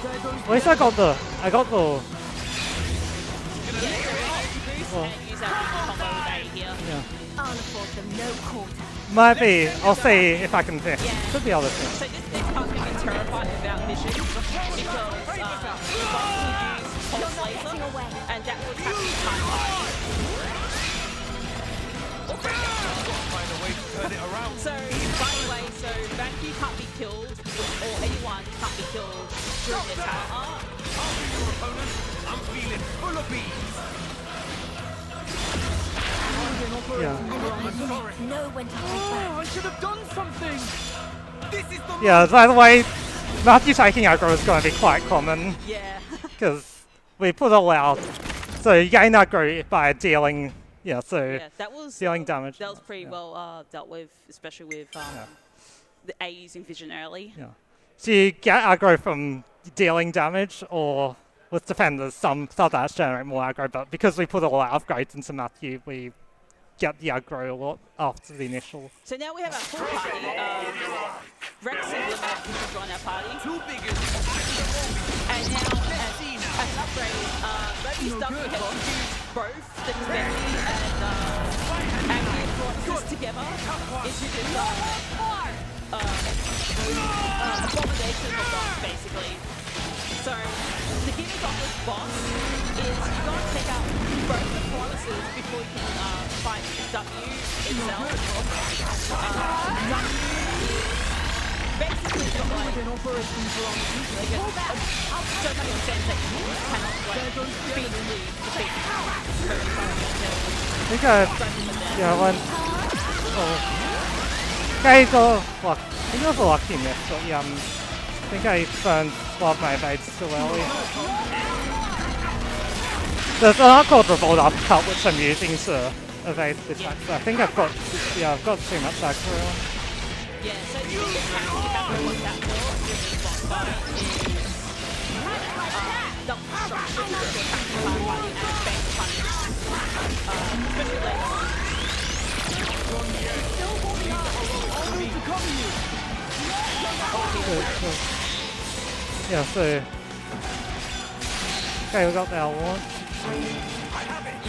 At least I got the. Well, and use that combo with A here. Yeah. I'll afford them no quarter. Might be. I'll see if I can pick. Yeah. Could be other things. So this card's going to be terrified without vision because the boss will use pulse laser and that will attack you time. So, by the way, so Banky can't be killed, or anyone can't be killed during the talent art. I'm feeling full of bees. Yeah. Know when to hold back. I should have done something. This is the Yeah. By the way, Matthew taking aggro is going to be quite common Yeah. because we put all out. So you gain aggro by dealing. Yeah. So Yeah, that was dealing damage. That was pretty well dealt with, especially with the A using vision early. Yeah. So you get aggro from dealing damage, or with defenders, some that generate more aggro, but because we put all our upgrades into Matthew, we get the aggro a lot after the initial. So now we have our full party. Rex and Glimmer can join our party. And now, as an upgrade, Moby Stuff can use both the Bendy and AeonFrodo together into this abomination of boss, basically. So, the gimmick of this boss is you gotta take out both the Chronicles before you can fight W itself. W is basically got like so many sense that you cannot like feasibly defeat I think yeah, one. Oh. Okay, so luck. I think it was a lucky miss, but yeah, I think I burned one of my evades too early. There's an art called Revolt Uppercut which I'm using to evade this attack, so I think I've got too much aggro. Yeah, so the attack you have to watch out for with this boss fight is double destruction to attack the hard party and bank punish. Especially later on. Yeah, so okay, we got the launch. You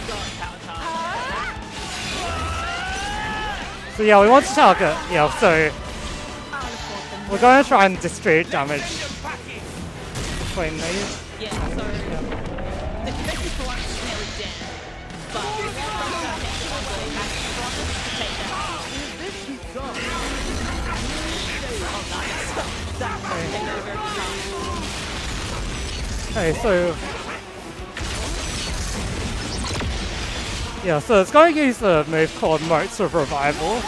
got power charge. So yeah, we want to target. Yeah, so we're going to try and distribute damage between these. Yeah, so the defensive form is nearly dead, but we want to attention on the active form to take that out. Oh, nice. That's taking over very good. Okay, so yeah, so it's going to use a move called Motes of Revival.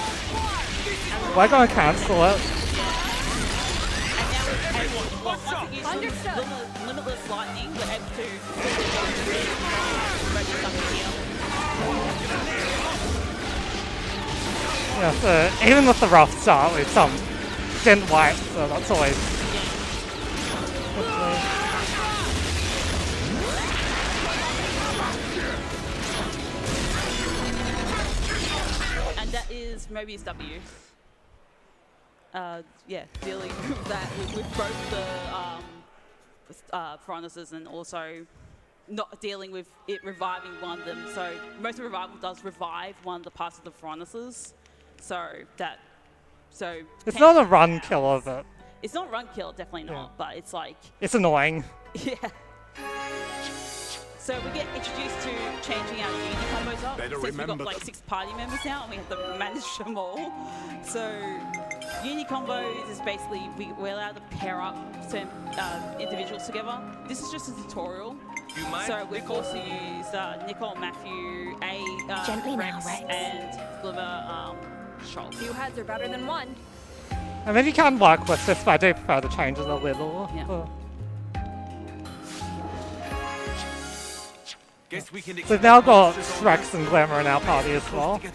We're going to cancel it. And now we're able to, once it uses limitless lightning, we're able to ready something here. Yeah, so even with the rough start, with some didn't wipe, so that's always. And that is Mobius W. Yeah, dealing with that with both the Furnaces and also not dealing with it reviving one of them. So most of revival does revive one of the parts of the Furnaces. It's not a run killer, but it's not run kill, definitely not. But it's like it's annoying. Yeah. So we get introduced to changing our uni combos up. Since we've got like 6 party members now and we have to manage them all. So uni combos is basically we're allowed to pair up certain individuals together. This is just a tutorial. So we're forced to use Nicole, Matthew, Rex, and Glimmer, Schultz. 2 heads are better than 1. I mean, you can work with this, but I do prefer the changes a little. Yeah. Guess we can So we've now got Rex and Glimmer in our party as well. Thanks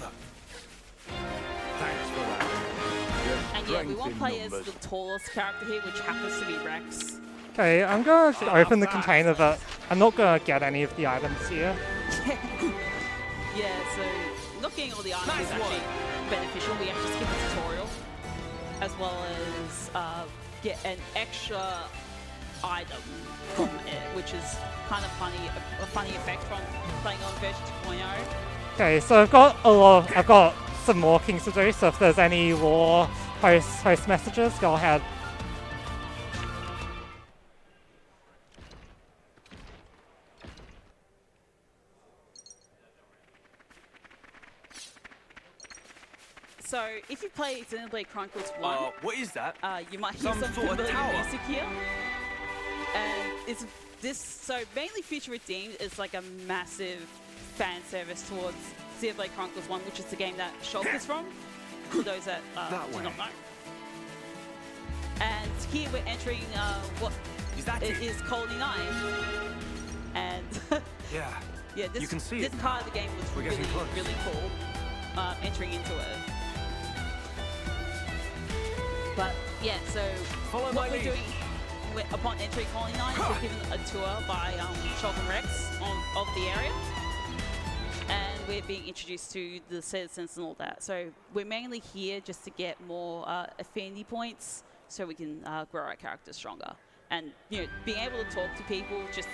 for that. And yeah, we want to play as the tallest character here, which happens to be Rex. Okay, I'm going to open the container, but I'm not going to get any of the items here. Yeah, so not getting all the items is actually beneficial. We actually skip the tutorial, as well as get an extra item from it, which is kind of funny, a funny effect from playing on version 2.0. Okay, so I've got some more things to do, so if there's any more post messages, go ahead. So if you play Xenobade Chronicles 1, what is that? you might hear some sort of familiar tower? music here. And it's this, so mainly Future Redeemed is like a massive fan service towards Xenobade Chronicles 1, which is the game that Shulk is from, for those that do not know. And here we're entering what is Colony 9. And yeah, this, you can see this part of the game was really, really cool, entering into it. But yeah, so what we're doing upon entering Colony 9 is we're given a tour by Shulk and Rex of the area. And we're being introduced to the citizens and all that. So we're mainly here just to get more affinity points so we can grow our characters stronger. And you know, being able to talk to people just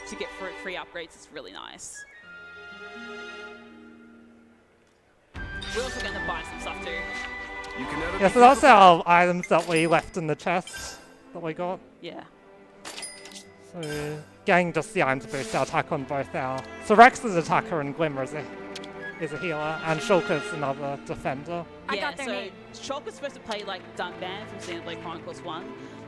to get free upgrades is really nice. We're also going to buy some stuff too. Yeah, so that's our items that we left in the chest that we got. Yeah. So getting just the item to boost our attack on both our... So Rex is attacker and Glimmer is a healer, and Shulk is another defender. Yeah, so Shulk is supposed to play like Dunban from Xenoblade Chronicles 1.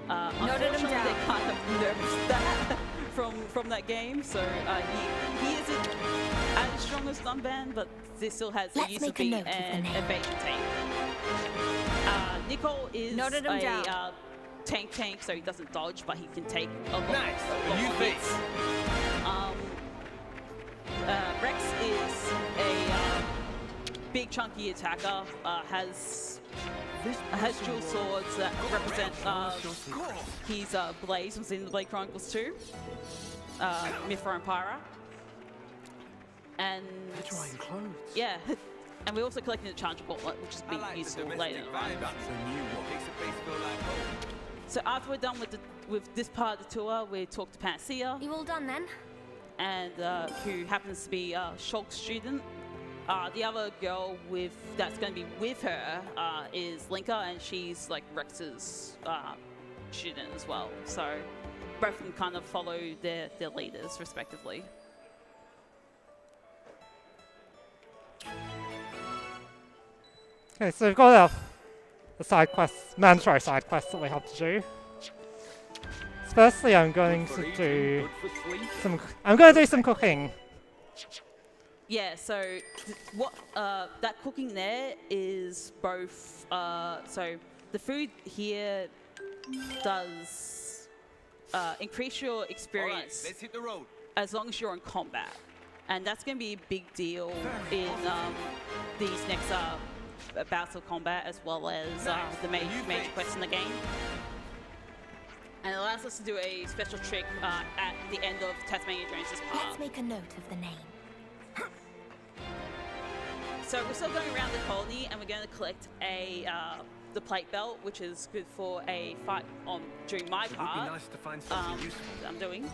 Unfortunately, they kind of nerfed that from that game, so he isn't as strong as Dunban, but this still has a use of being an evasion tank. Nicole is a tank, so he doesn't dodge, but he can take a lot of hits. Rex is a big chunky attacker, has dual swords that represent his blades from Xenoblade Chronicles 2, Mithra and Pyra. And yeah, and we're also collecting the Challenger Gauntlet, which is being useful later in the run. So after we're done with this part of the tour, we talk to Panacea. You all done then? And who happens to be Shulk's student. The other girl that's going to be with her is Linka, and she's like Rex's student as well. So both of them kind of follow their leaders respectively. Okay, so we've got the side quests, mandatory side quests that we have to do. So firstly, I'm going to do some cooking. Yeah, so what that cooking there is both. So the food here does increase your experience. Let's hit the road. As long as you're in combat, and that's going to be a big deal in these next bouts of combat, as well as the major quests in the game. And it allows us to do a special trick at the end of TasmaniaJones' part. Let's make a note of the name. So we're still going around the colony, and we're going to collect the plate belt, which is good for a fight during my part. It would be nice to find something useful. That I'm doing.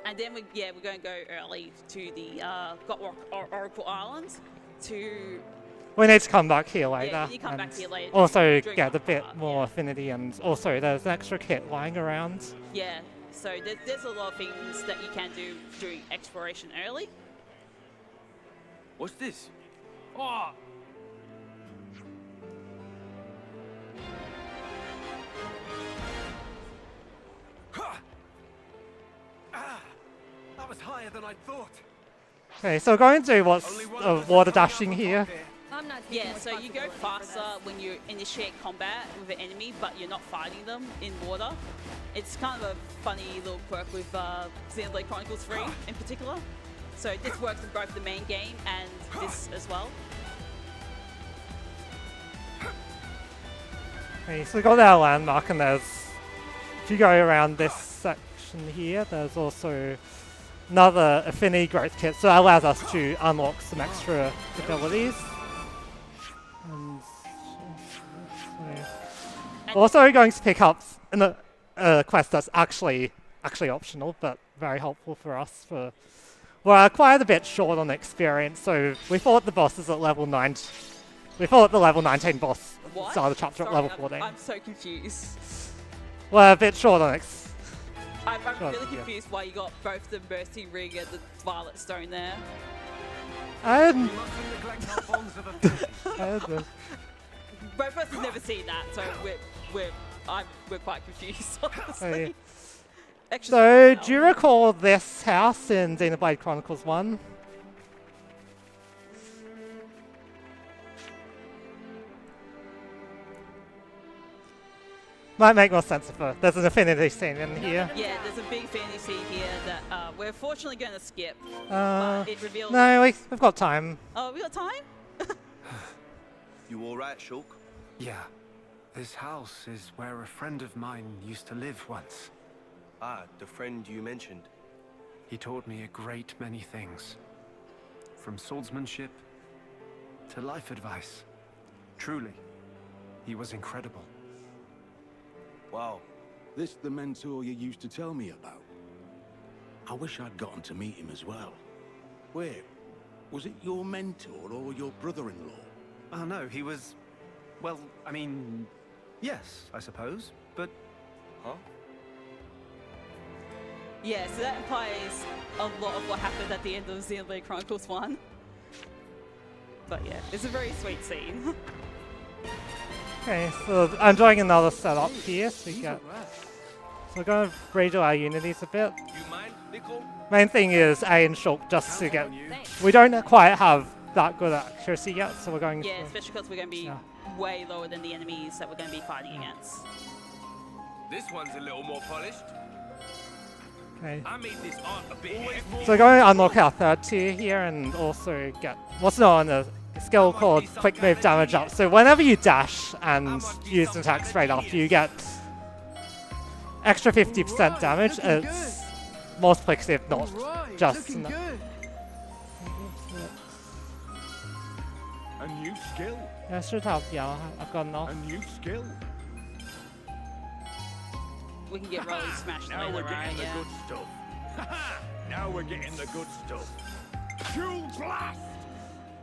And then we're going to go early to the Oracle Islands to... We need to come back here later. Yeah, you come back here later. Also get a bit more affinity, and also there's an extra kit lying around. Yeah, so there's a lot of things that you can do during exploration early. What's this? Oh! That was higher than I thought. Okay, so we're going to do what's water dashing here. Yeah, so you go faster when you initiate combat with an enemy, but you're not fighting them in water. It's kind of a funny little quirk with Xenoblade Chronicles 3 in particular. So this works in both the main game and this as well. Okay, so we got our landmark, and if you go around this section here, there's also another affinity growth kit, so that allows us to unlock some extra abilities. And Also going to pick up a quest that's actually optional, but very helpful for us. We're quite a bit short on experience, so we thought the boss is at level 9. We thought the level 19 boss started the chapter at level 14. I'm so confused. We're a bit short on I'm really confused why you got both the Mercy Ring and the Violet Stone there. Both of us have never seen that, so we're quite confused, honestly. So, do you recall this house in Xenobade Chronicles 1? Might make more sense if there's an affinity scene in here. Yeah, there's a big affinity scene here that we're fortunately going to skip. But it reveals... No, we've got time. Oh, we got time? You all right, Shulk? Yeah. This house is where a friend of mine used to live once. Ah, the friend you mentioned. He taught me a great many things. From swordsmanship to life advice. Truly, he was incredible. Wow. This the mentor you used to tell me about? I wish I'd gotten to meet him as well. Wait, was it your mentor or your brother-in-law? Oh no, he was... Well, I mean... Yes, I suppose, but... Huh? Yeah, so that implies a lot of what happened at the end of Xenobade Chronicles 1. But yeah, it's a very sweet scene. Okay, so I'm doing another setup here, so we're going to redo our unities a bit. You mind, Nicole? Main thing is A and Shulk just to get... We don't quite have that good accuracy yet, so we're going... Yeah, especially because we're going to be way lower than the enemies that we're going to be fighting against. This one's a little more polished. Okay. I made this art a bit heavy. So we're going to unlock our third tier here and also get what's known as a skill called Quick Move Damage Up. So whenever you dash and use an attack straight after, you get extra 50% damage. It's multiplicative, not just... A new skill. I should have, yeah, I've got enough. A new skill. We can get rolling smashed Now later, we're right? getting the Yeah. good stuff. Now we're getting the good stuff. Fuel blast!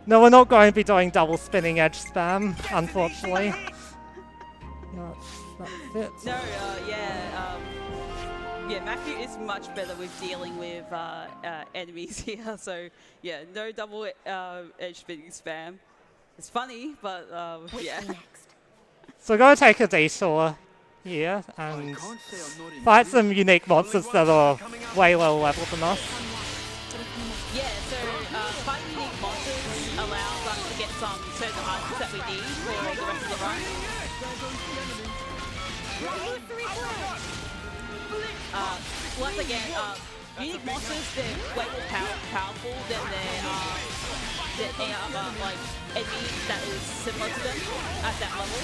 No, we're not going to be doing double spinning edge spam, unfortunately. That's it. No, yeah, Matthew is much better with dealing with enemies here. So yeah, no double edge spinning spam. It's funny, but yeah. So we're going to take a detour here and fight some unique monsters that are way lower level than us. Yeah, so fighting unique monsters allows us to get some certain items that we need for the rest of the run. Once again, unique monsters, they're way more powerful than any other like enemies that is similar to them at that level.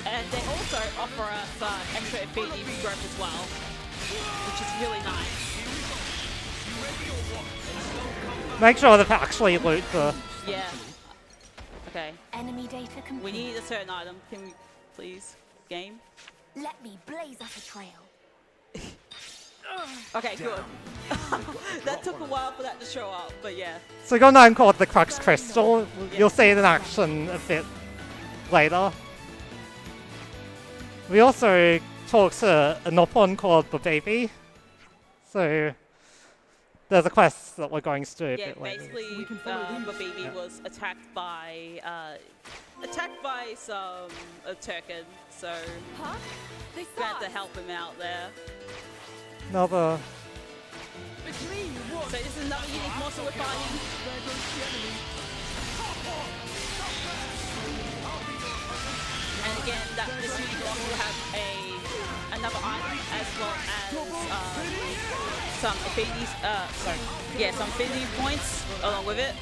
And they also offer us extra affinity growth as well, which is really nice. Make sure to actually loot the... Yeah. Okay. Enemy data complete. We need a certain item. Can we please, game? Let me blaze us a trail. Okay, good. That took a while for that to show up, but yeah. So we got an item called the Crux Crystal. You'll see it in action a bit later. We also talked to a Nopon called the Baby. So there's a quest that we're going to do a bit later. Basically, the baby was attacked by some Turken, so we had to help him out there. Another... So this is another unique monster we're fighting. And again, this unique monster will have another item as well as some affinity, some affinity points along with it.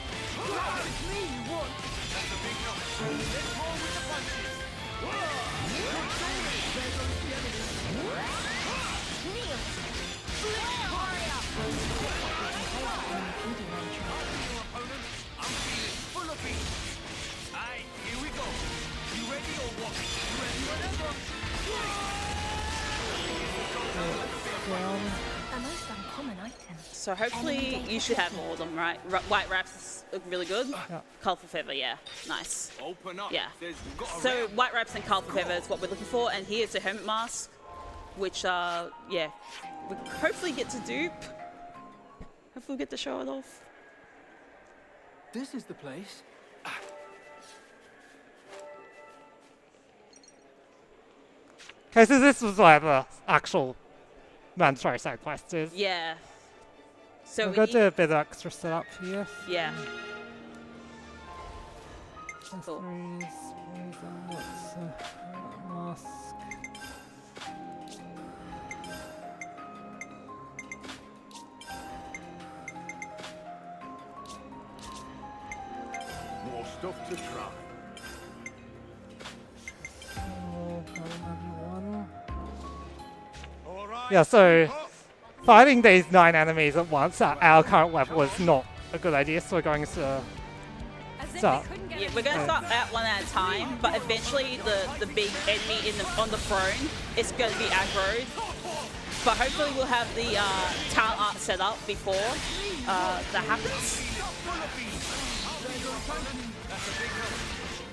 A most uncommon item. So hopefully you should have all of them, right? White wraps look really good. Yeah. Colourful feather, yeah, nice. Open up. Yeah. There's got a So white wraps and colourful feather is what we're looking for, and here's the hermit mask, which yeah, we hopefully get to dupe. Hopefully we'll get to show it off. This is the place. Okay, so this was where the actual mandatory side quest is. Yeah. So I'm we going need, to do a bit of extra setup here. yeah. Accessories, mask. More stuff to try. Yeah, so fighting these 9 enemies at once at our current level is not a good idea, so we're going to start. Yeah, we're going to start out one at a time, but eventually the big enemy on the throne is going to be aggroed. But hopefully we'll have the talent art set up before that happens.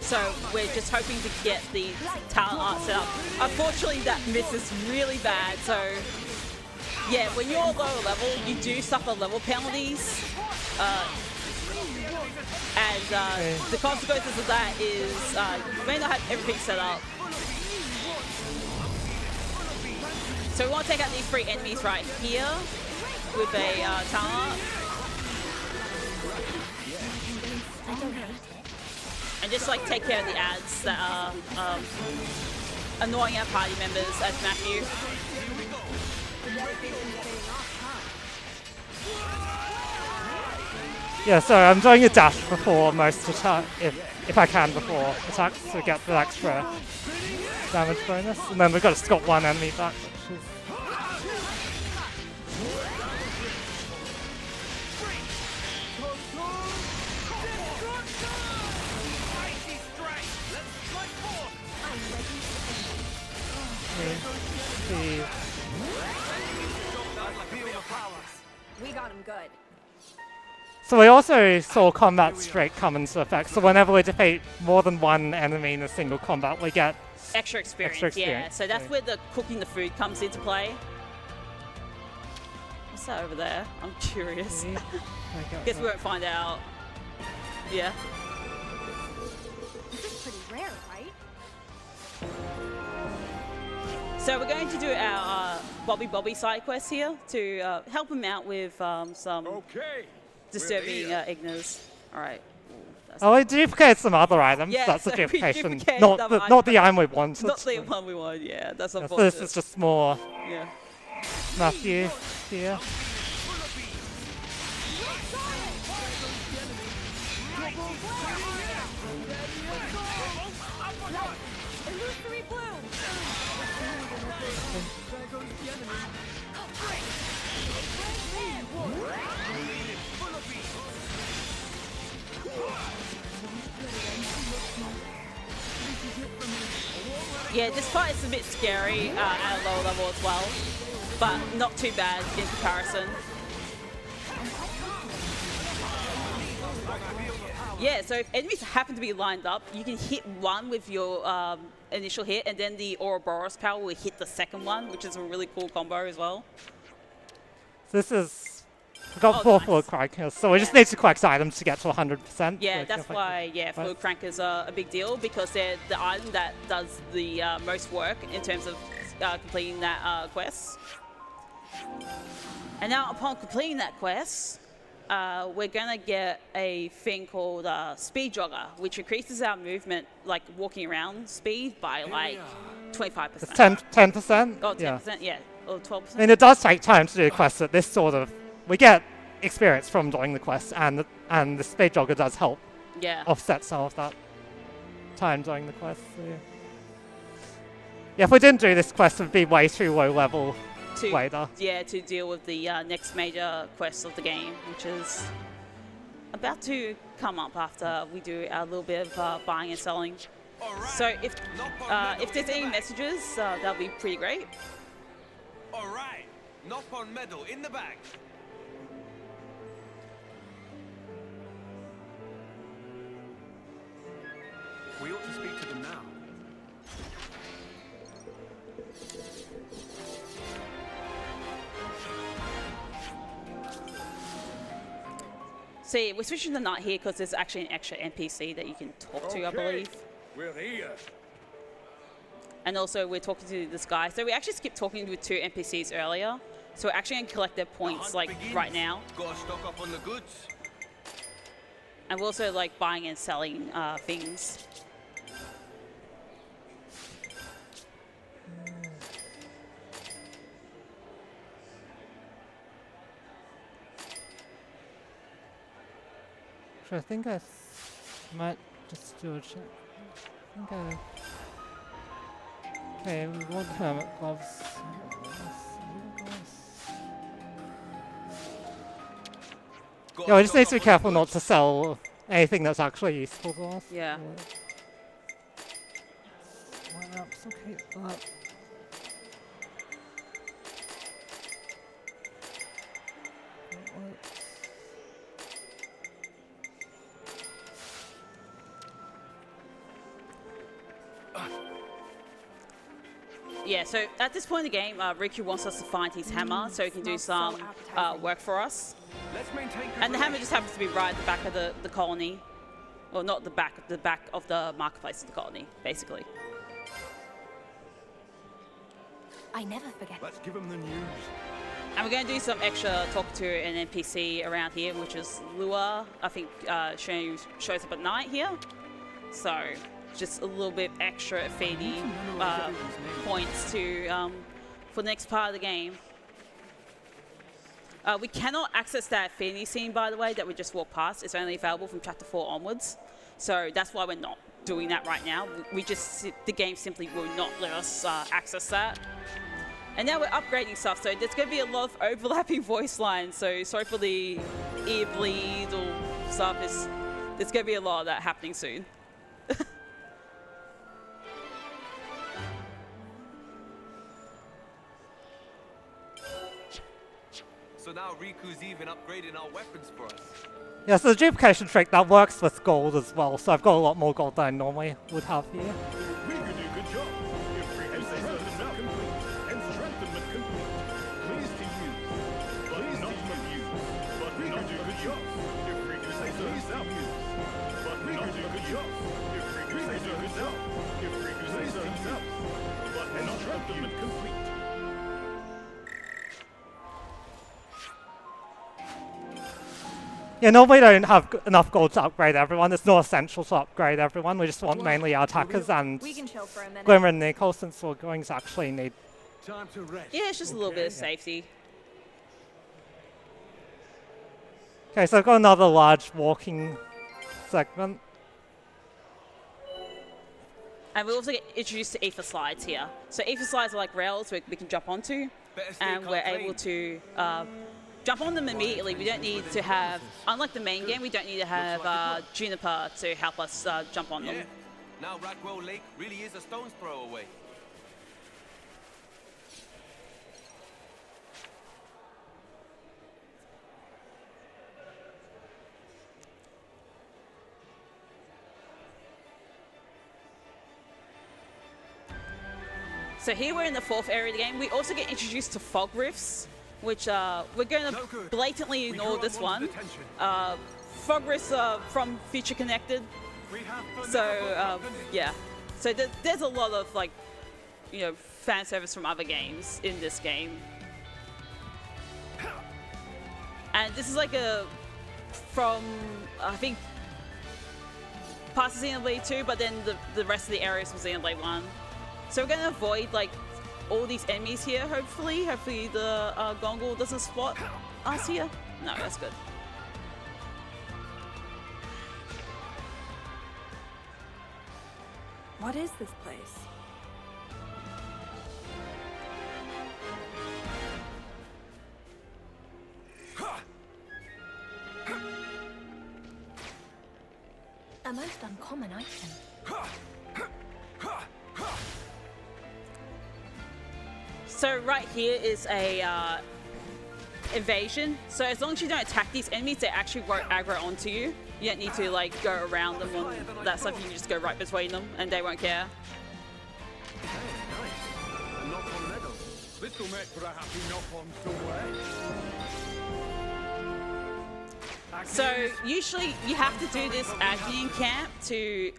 So we're just hoping to get the talent art set up. Unfortunately, that misses really bad. So yeah, when you're lower level, you do suffer level penalties. And the consequences of that is you may not have everything set up. So we want to take out these 3 enemies right here with a talent art. I don't hate it. And just like take care of the ads that are annoying our party members as Matthew. Yeah, so I'm doing a dash before most attack, if I can before attacks to get the extra damage bonus. And then we've got to sculpt 1 enemy back, which is... We got him good. So we also saw combat streak come into effect. So whenever we defeat more than 1 enemy in a single combat, we get Extra experience, Extra yeah. experience, So that's yeah. where the cooking the food comes into play. What's that over there? I'm curious. Guess we won't find out. Yeah. This is pretty rare, right? So we're going to do our Bobby side quest here to help him out with some Okay. disturbing ignas. All right. Oh, we duplicated some other items. Yeah, That's so a we duplication. duplicated Not some not the items. item we wanted. Not the one we want, yeah. That's Yeah, so unfortunate. this is just more Yeah. Matthew here. Illusory bloom! Yeah, this fight is a bit scary at a lower level as well, but not too bad in comparison. Yeah, so if enemies happen to be lined up, you can hit one with your initial hit, and then the Ouroboros power will hit the second one, which is a really cool combo as well. So this is... We've got 4 fluid crankers, so we just need to collect items to get to 100%. Yeah, So that's why, yeah, fluid crankers are a big deal, because they're the item that does the most work in terms of completing that quest. And now upon completing that quest, we're gonna get a thing called Speed Jogger, which increases our movement, like walking around speed by like 25%. It's 10%? Oh, 10%, Yeah. yeah, or 12%. I mean, it does take time to do the quest at this sort of... We get experience from doing the quest, and the speed jogger does help Yeah. offset some of that time doing the quest. So yeah. Yeah, if we didn't do this quest, it would be way too low level later. Yeah, to deal with the next major quest of the game, which is about to come up after we do our little bit of buying and selling. So if there's any messages, that'll be pretty great. All right. Knock on medal in the bag. We ought to speak to them now. See, we're switching to night here because there's actually an extra NPC that you can talk to, I believe. We're here. And also, we're talking to this guy. So we actually skipped talking with 2 NPCs earlier. So we're actually going to collect their points, like, right now. Gotta stock up on the goods. And we're also, like, buying and selling things. So I think I might just do a check. I think okay, we want hermit gloves. Yeah, we just need to be careful not to sell anything that's actually useful to us. Yeah. Okay, Yeah, so at this point in the game, Riku wants us to find his hammer so he can do some work for us. Let's maintain And the hammer just happens to be right at the back of the colony. Well, not the back of the marketplace of the colony, basically. I never forget. Let's give them the news. And we're going to do some extra talk to an NPC around here, which is Lua. I think shows up at night here. So just a little bit extra affinity points to for the next part of the game. We cannot access that affinity scene, by the way, that we just walked past. It's only available from Chapter 4 onwards. So that's why we're not doing that right now. The game simply will not let us access that. And now we're upgrading stuff, so there's going to be a lot of overlapping voice lines. So sorry for the ear bleed or stuff. There's going to be a lot of that happening soon. So now Riku's even upgrading our weapons for us. yeah, so the duplication trick, that works with gold as well, so I've got a lot more gold than I normally would have here. We could do a good job. If strengthenment complete. And strengthenment complete. Pleased to use. But not abuse. But we could do a good job. If Riku says so himself. But we could do a good job. If Riku says so himself. If Riku says so himself. But not strengthenment complete. Yeah, no, we don't have enough gold to upgrade everyone. It's not essential to upgrade everyone. We just want mainly our attackers and We can chill for a minute. Glimmer and Nicole, since we're going to actually need. Time to rest. Yeah, it's just a little bit of safety. Okay, so I've got another large walking segment. And we also get introduced to ether slides here. So ether slides are like rails we can jump onto, and we're able to jump on them immediately. We don't need to have, unlike the main game, we don't need to have Juniper to help us jump on them. Yeah. Now Rackwell Lake really is a stone's throw away. So here we're in the 4th area of the game. We also get introduced to fog rifts, which we're going to blatantly ignore this one. Fog rifts are from Future Connected. So yeah, so there's a lot of like, you know, fan service from other games in this game. And this is like from, I think, past Xenoblade 2, but then the rest of the areas was Xenoblade 1. So we're going to avoid like all these enemies here, hopefully. Hopefully the Gongol doesn't spot us here. No, that's good. What is this place? A most uncommon item. So right here is a evasion. So as long as you don't attack these enemies, they actually won't aggro onto you. You don't need to like go around them on that stuff. You can just go right between them, and they won't care. Nice. A knock on medal. This'll make for a happy knock-on somewhere. So usually you have to do this Agnian camp to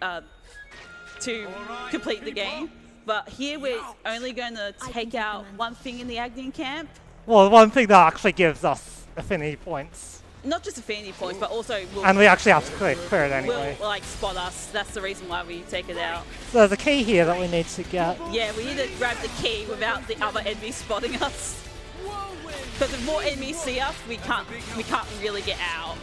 complete the game. But here we're only going to take out one thing in the Agnian camp. Well, one thing that actually gives us affinity points. Not just affinity points, but also And we actually have to clear it anyway. will like spot us. That's the reason why we take it out. So there's a key here that we need to get. Yeah, we need to grab the key without the other enemies spotting us. Because if more enemies see us, we can't really get out.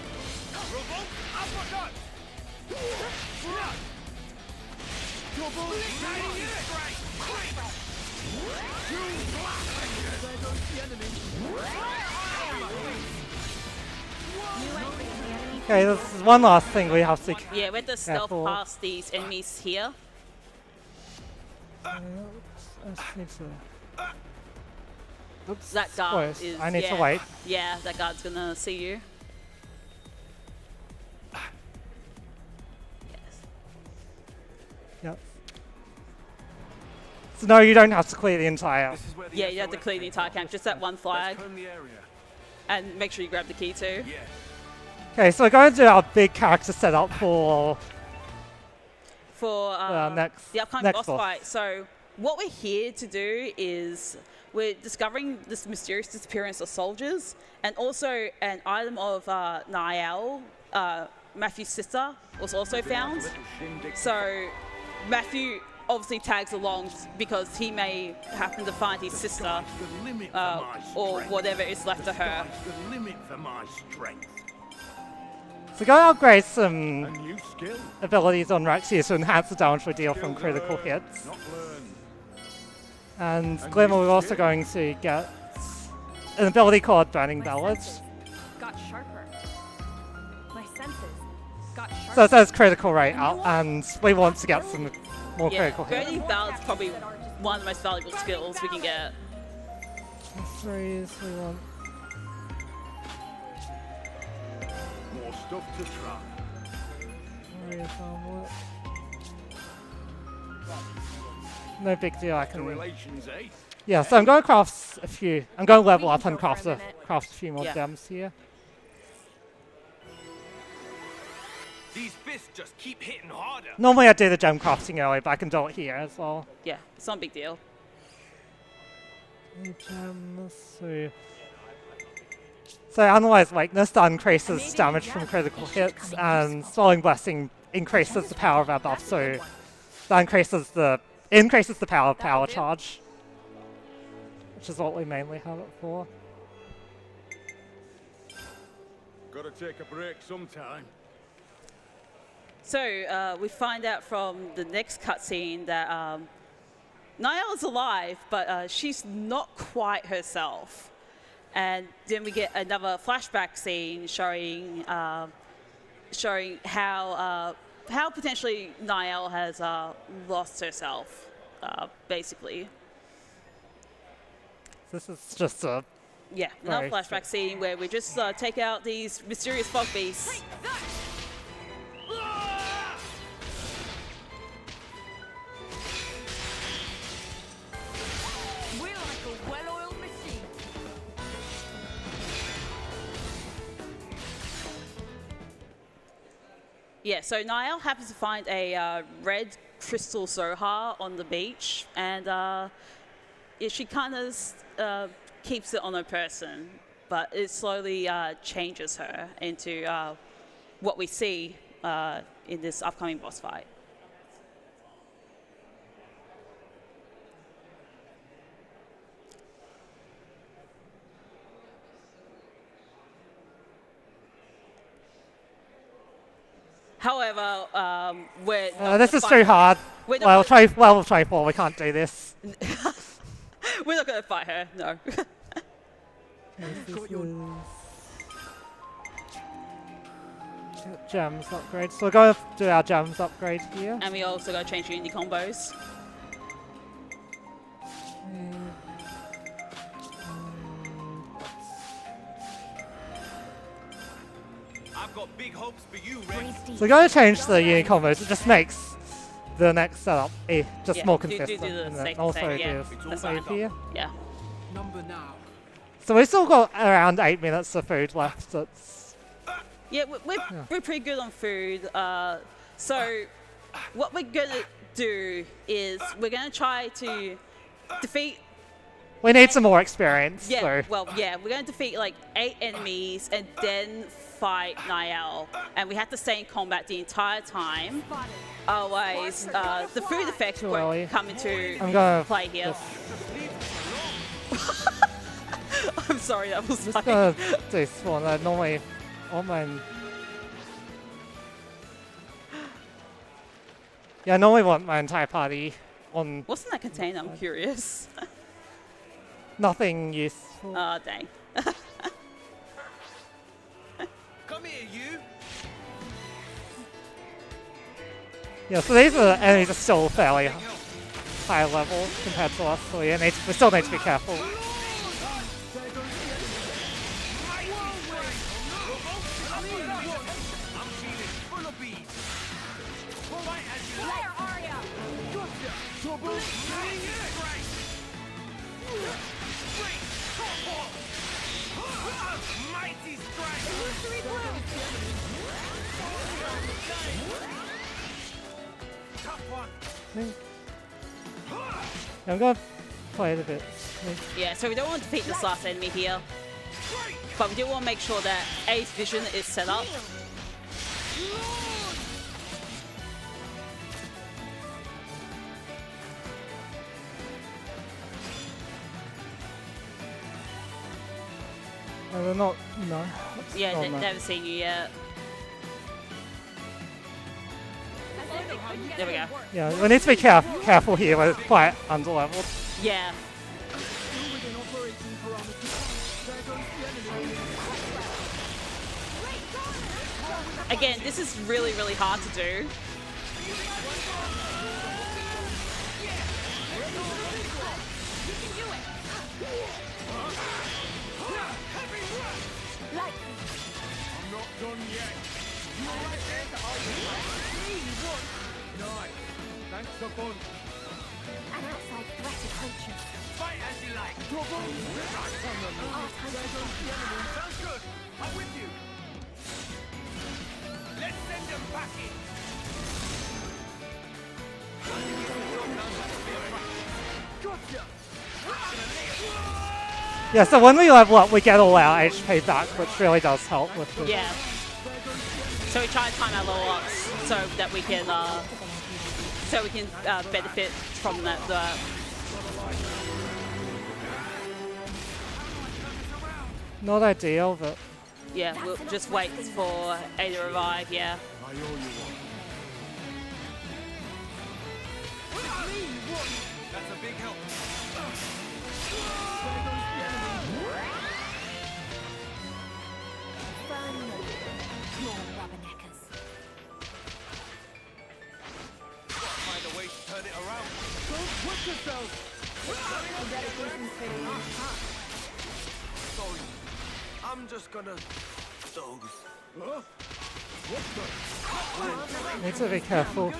Okay, this is one last thing we have to. Yeah, we have to stealth Careful. past these enemies here. Oops. That guard Spoilers. is. I need yeah, to wait. Yeah, that guard's gonna see you. Yes. Yep. So no, you don't have to clear the entire. This is where the Yeah, you have to SOS clear the entire camp, just that one flag, Let's comb the area. and make sure you grab the key too. Yeah. Okay, so we're going to do our big character setup for For next the upcoming next boss fight. So what we're here to do is we're discovering this mysterious disappearance of soldiers, and also an item of Niall, Matthew's sister, was also found. So Matthew obviously tags along because he may happen to find his sister or whatever is left of her. The limit for my strength. So go upgrade some A new skill. abilities on Rex here to enhance the damage we deal from critical hits. Not learn. And Glimmer, we're also going to get an ability called Burning My Ballads. senses got sharper. My senses got sharper. So it says critical rate up, and we want to get some more Yeah, critical hits. Burning Ballad's probably one of the most valuable skills we can get. Threes, we want. More stuff to try. Warriors Armlet. No big deal, I The can. relations, eh? Yeah, so I'm going to craft a few. I'm going to level up and go for a craft a minute. few more Yeah. gems here. These fists just keep hitting harder. Normally I do the gem crafting early, but I can do it here as well. Yeah, it's not a big deal. Gems. So analyze weakness that increases damage from critical hits, and swallowing blessing increases the power of our buff. So that increases the power charge, which is what we mainly have it for. Gotta take a break sometime. So we find out from the next cutscene that Niall is alive, but she's not quite herself. And then we get another flashback scene showing how potentially Niall has lost herself, basically. This is just a Yeah, another Right. flashback scene where we just take out these mysterious fog beasts. We're like a well-oiled machine. Yeah, so Niall happens to find a red crystal Zohar on the beach, and yeah, she kind of keeps it on her person, but it slowly changes her into what we see in this upcoming boss fight. However, we're not this gonna is fight too her. hard. We're not Well, gonna- level 24, we can't do this. We're not going to fight her, no. Gems upgrade. So we're going to do our gems upgrade here. And we also got to change unity combos. I've got big hopes for you, Rex. So we're going to change the uni combos. It just makes the next setup just Yeah, more do consistent. the and then safe also thing, yeah. do That's save fine. here. Yeah. Number now. So we've still got around 8 minutes of food left. So it's Yeah, we're pretty good on food. So what we're gonna do is we're gonna try to defeat. we need some more experience. Yeah, So. well, yeah, we're gonna defeat like 8 enemies and then fight Niall, and we have to stay in combat the entire time. Otherwise, the food effects Too early. won't come into I'm gonna play here. I'm sorry, that was Just like. gonna do this one. Normally, all mine. Yeah, I normally want my entire party on What's in that container? I'm curious. nothing useful. Oh, dang. Come here, you. Yeah, so these are enemies are still fairly high level compared to us. So yeah, we still need to be careful. I'm feeling full of bees. Fight as you like. Fire Arya! Mighty strike. Illusory blue! Tough one. Yeah, I'm gonna play it a bit. Yeah, so we don't want to defeat this last enemy here, but we do want to make sure that A's vision is set up. No, they're not. No. Yeah, Oh, they no. never seen you yet. There we go. Yeah, we need to be careful here. We're quite underleveled. Yeah. Again, this is really, really hard to do. I'm not done yet. Nice. Thanks a bunch. An outside threat approaches. Fight as you like. Our time to fight. Sounds good. I'm with you. Let's send them back in. Yeah, so when we level up, we get all our HP back, which really does help with the. Yeah. So we try to time our level ups so that we can benefit from that. Not ideal, but Yeah, we'll just wait for A to revive. Yeah. I owe you one. That's a big help. Fun. More rubberneckers. Find a way to turn it around. Sorry. I'm just gonna doze. Huh? What the? need to be careful.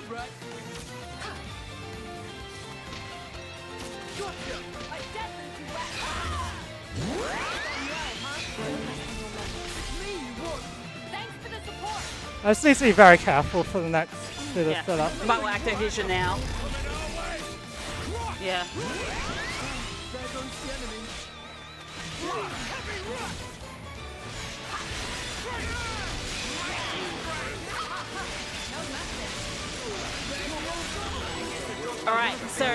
Thanks for the support. I just need to be very careful for the next bit of Yeah. setup. Might want active vision now. Yeah. Alright, so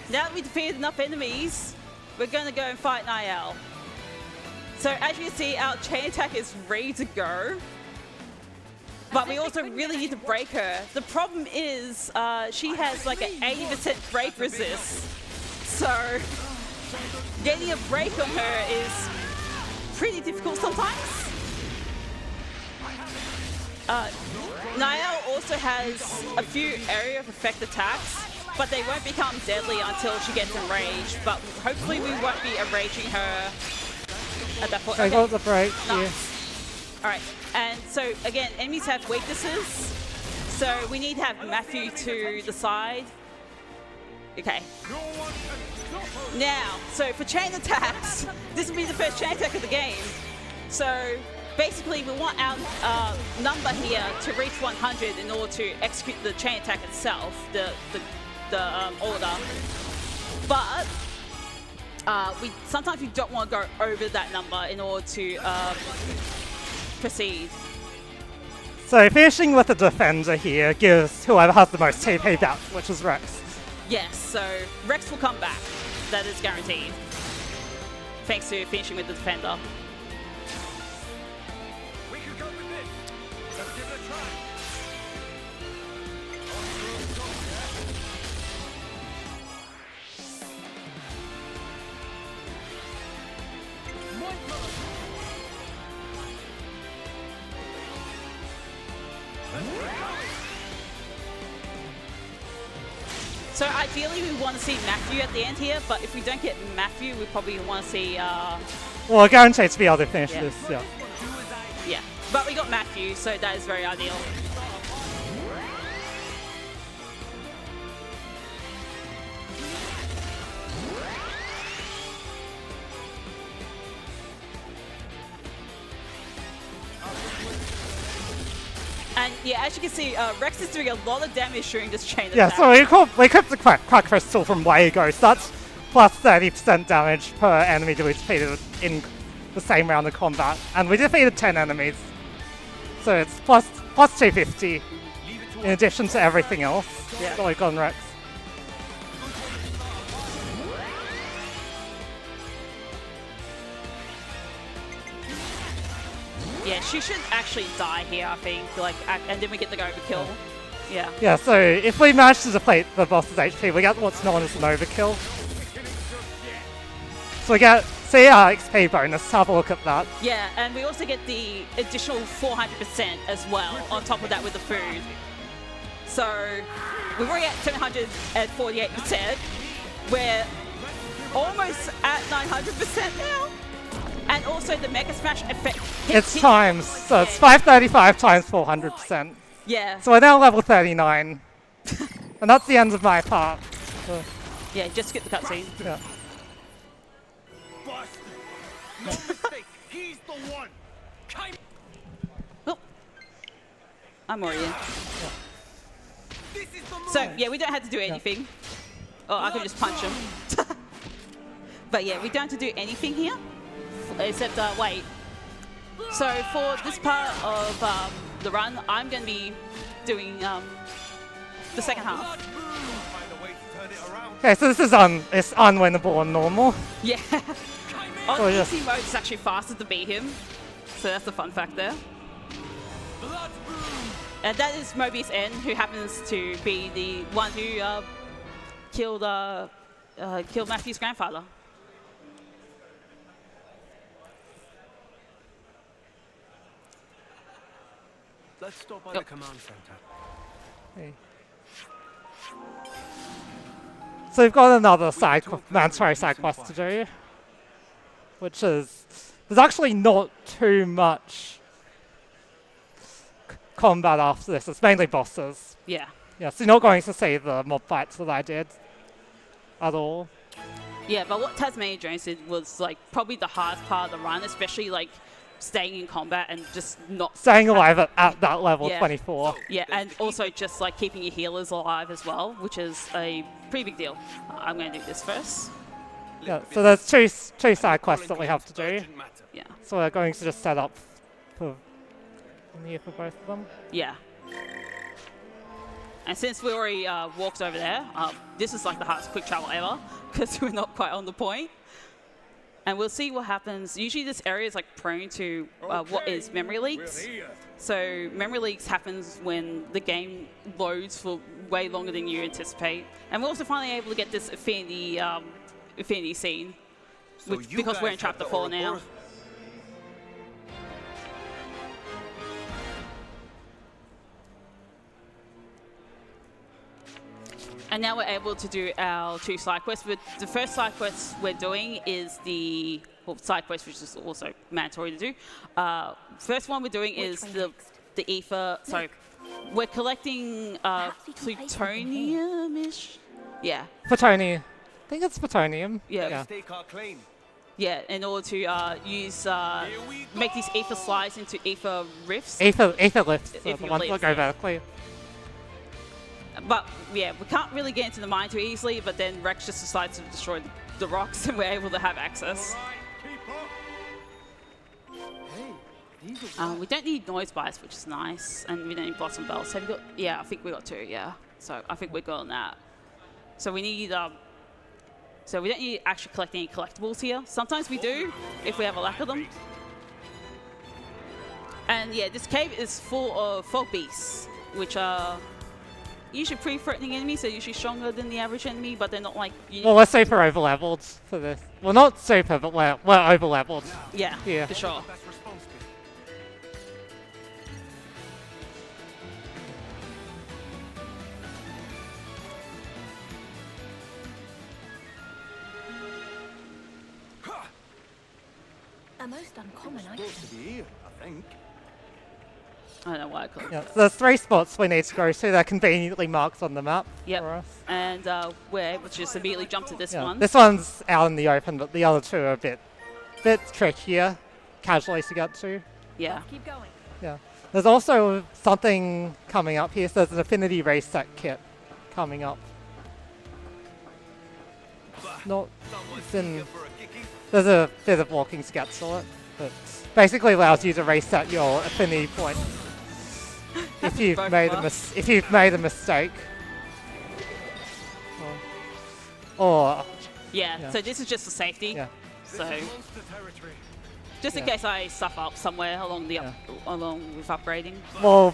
now that we defeated enough enemies, we're gonna go and fight Niall. So as you can see, our chain attack is ready to go. But we also really need to break her. The problem is she has like an 80% break resist. So getting a break on her is pretty difficult sometimes. Niall also has a few area of effect attacks, but they won't become deadly until she gets enraged. But hopefully we won't be enraging her at that point. I got the break here. Nice. All right, and so again, enemies have weaknesses, so we need to have Matthew to the side. Okay. Now, so for chain attacks, this will be the first chain attack of the game. So basically, we want our number here to reach 100 in order to execute the chain attack itself, the order. But sometimes we don't want to go over that number in order to proceed. So finishing with the defender here gives whoever has the most TP back, which is Rex. Yes, so Rex will come back. That is guaranteed. Thanks to finishing with the defender. We could go with this. Let's give it a try. So ideally we want to see Matthew at the end here, but if we don't get Matthew, we probably want to see... Well, guaranteed to be able to finish this, yeah. Yeah, but we got Matthew, so that is very ideal. And yeah, as you can see, Rex is doing a lot of damage during this chain Yeah, attack. so we kept the crack crystal from way ago, so that's plus 30% damage per enemy that we defeated in the same round of combat. And we defeated 10 enemies. So it's plus 250 in addition to everything else that we got on Rex. Yeah, she should actually die here, I think. Like, and then we get the overkill. Yeah. Yeah, so if we manage to deplete the boss's HP, we get what's known as an overkill. So we get CR XP bonus, have a look at that. Yeah, and we also get the additional 400% as well on top of that with the food. So we're already at 748%. We're almost at 900% now. And also the Mega Smash effect. It's times, so it's 535 times 400%. Yeah. So we're now level 39. And that's the end of my part. So, Yeah, just skip the cutscene. yeah. Bust. No mistake. He's the one. Oh. I'm already in. This is the move. So, yeah, we don't have to do anything. Oh, I can just punch him. But yeah, we don't have to do anything here. Except, wait. So for this part of the run, I'm going to be doing the second half. Find a way to turn it around. Okay, so this is it's unwinnable on normal. Yeah. On Oh, yeah. easy mode, it's actually faster to beat him. So that's the fun fact there. Blood boom. And that is Mobius N, who happens to be the one who killed Matthew's grandfather. Let's stop by the command center. Okay. So we've got another mandatory side quest to do, which is there's actually not too much combat after this. It's mainly bosses. Yeah. Yeah, so you're not going to see the mob fights that I did at all. Yeah, but what TasmaniaJones did was like probably the hardest part of the run, especially like staying in combat and just not Staying alive at that level, Yeah. 24. Yeah, and also just like keeping your healers alive as well, which is a pretty big deal. I'm going to do this first. Yeah, so there's two side quests that we have to do. Urgent matter. Yeah. So we're going to just set up for here for both of them. Yeah. And since we already walked over there, this is like the hardest quick travel ever because we're not quite on the point. And we'll see what happens. Usually this area is like prone to what is memory leaks. We're here. So memory leaks happens when the game loads for way longer than you anticipate. And we're also finally able to get this Affinity scene, So which, you because we're guys in Chapter have the 4 now. Ouroboros? And now we're able to do our 2 side quests. The first side quest we're doing is the side quest, which is also mandatory to do. First one we're doing is the ether. Sorry, we're collecting plutonium-ish. Yeah. Plutonium. I think it's plutonium. Yeah. Stay car clean. Yeah, in order to make these ether slides into ether rifts. Ether lifts. Ether The ones that lifts, go yeah. vertically. But yeah, we can't really get into the mine too easily, but then Rex just decides to destroy the rocks and we're able to have access. We don't need noise bites, which is nice, and we don't need blossom bells. Have you got? Yeah, I think we got 2. Yeah, so I think we're good on that. So we need so we don't need to actually collect any collectibles here. Sometimes we do if we have a lack of them. And yeah, this cave is full of fog beasts, which are usually pretty threatening enemies. They're usually stronger than the average enemy, but they're not like. Well, we're super over leveled for this. Well, not super, but we're over leveled. Yeah, Yeah. for sure. A most uncommon item. Supposed to be here, I think. I don't know why I call it. Yeah, so there's 3 spots we need to go to. They're conveniently marked on the map Yep. for us. And we're able to just immediately jump to this Yeah. one. This one's out in the open, but the other 2 are a bit trickier, casually to get to. Yeah. Keep going. Yeah. There's also something coming up here. So there's an affinity race set kit coming up. Not. It's in. There's a bit of walking sketch on it, but basically allows you to reset your affinity points if you've made a mistake. Or Yeah, so this is just for safety. yeah. So just in case I stuff up somewhere along the along with upgrading. Well,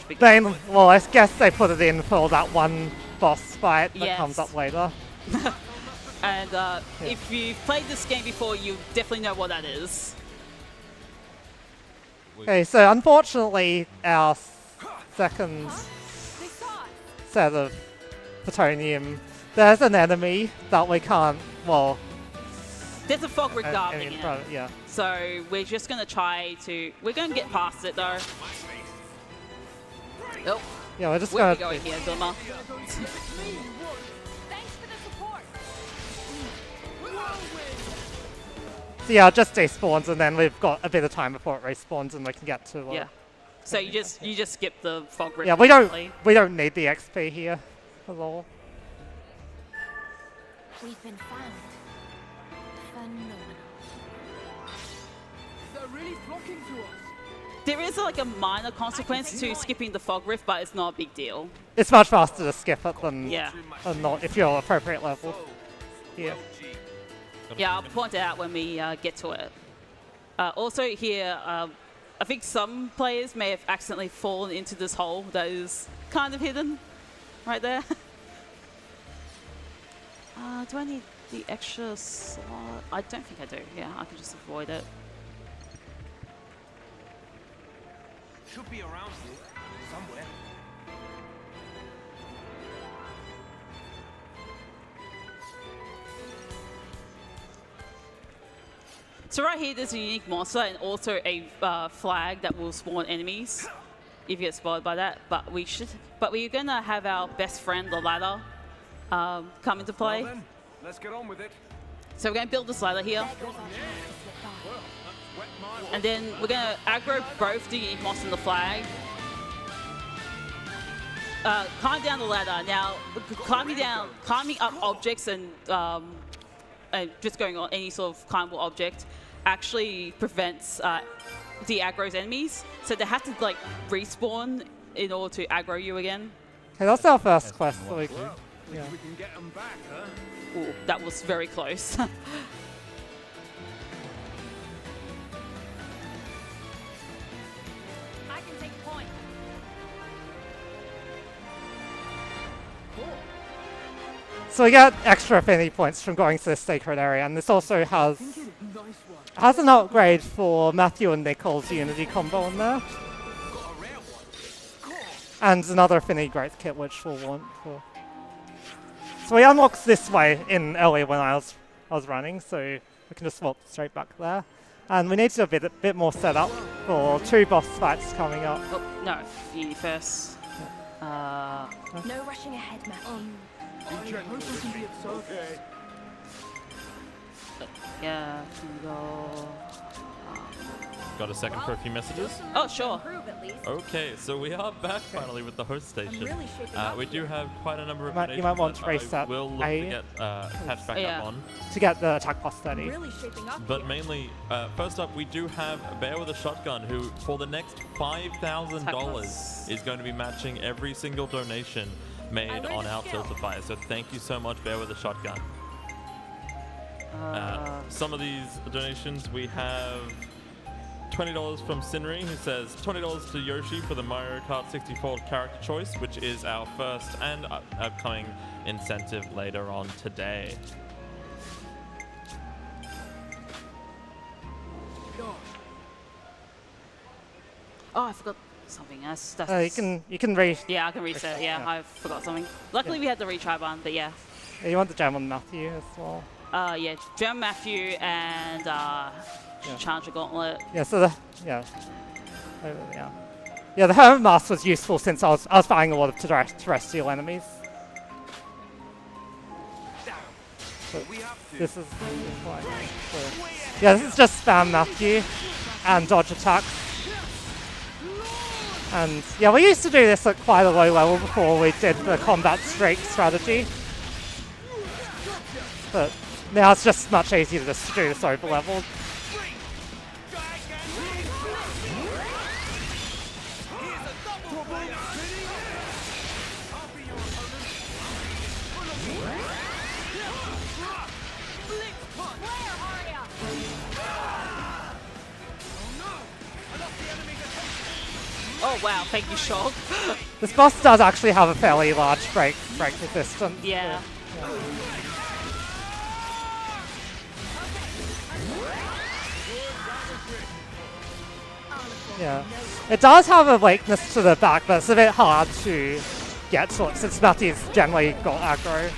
I guess they put it in for that one boss fight that comes up later. And if you've played this game before, you definitely know what that is. Okay, so unfortunately, our second set of plutonium, there's an enemy that we can't, well... There's a fog rig guarding it. Yeah. So we're just going to try to... We're going to get past it, though. Oh. Yeah, we're just Where going are we going here, Duma? Thanks for the support. So yeah, it just despawns, and then we've got a bit of time before it respawns, and we can get to. Yeah. So you just skip the fog rig. Yeah, we don't need the XP here at all. We've been found. Phenomenal. They're really flocking to us. There is like a minor consequence to skipping the fog rift, but it's not a big deal. It's much faster to skip it than not if you're appropriate level. Yeah. Yeah, I'll point it out when we get to it. Also here, I think some players may have accidentally fallen into this hole that is kind of hidden right there. Do I need the extra slot? I don't think I do. Yeah, I can just avoid it. Should be around here somewhere. So right here, there's a unique monster and also a flag that will spawn enemies if you get spotted by that. But we're gonna have our best friend, the ladder, come into play. Well then, let's get on with it. So we're gonna build this ladder here, and then we're gonna aggro both the unique monster and the flag. Climb down the ladder. Now, climbing up objects and just going on any sort of climbable object actually prevents the aggro's enemies. So they have to like respawn in order to aggro you again. Okay, that's our first quest. So we We can get them back, huh? Ooh, that was very close. I can take point. So we get extra affinity points from going to this sacred area, and this also has an upgrade for Matthew and Nicole's Unity combo in there. And another affinity growth kit which we'll want for. So So we unlocked this way in earlier when I was running, so we can just walk straight back there. And we need to do a bit more setup for 2 boss fights coming up. Oh, no, Uni first. No rushing ahead, Matthew. Okay. Yeah, can go. Got a second for a few messages? Oh, sure. Improve at least. Okay, so we are back finally with the host station. really shaking up We do have quite a number of You might want to donations that I reset will look to get catch back Yeah. up on. to get the attack plus 30. Really shaping up But here. mainly, first up, we do have Bear with a Shotgun, who for the next $5,000 is going to be matching every single donation made on our Tiltify. So thank you so much, Bear with a Shotgun. Some of these donations, we have $20 from Sinri, who says $20 to Yoshi for the Mario Kart 64 character choice, which is our first and upcoming incentive later on today. Oh, I forgot something. That's You can Yeah, I can reset. Yeah, yeah. I forgot something. Luckily, we had the retry button, but yeah. you want the gem on Matthew as well. Yeah, Gem Matthew and Challenger Gauntlet. Yeah, so yeah. Yeah, the Hermit Mask was useful since I was fighting a lot of terrestrial enemies. But this is like, yeah, this is just spam Matthew and dodge attacks. And yeah, we used to do this at quite a low level before we did the combat streak strategy. But now it's just much easier just to do this over level. Oh wow, thank you, Shock. This boss does actually have a fairly large break resistance. Yeah. Yeah. It does have a weakness to the back, but it's a bit hard to get to it since Matthew's generally got aggro.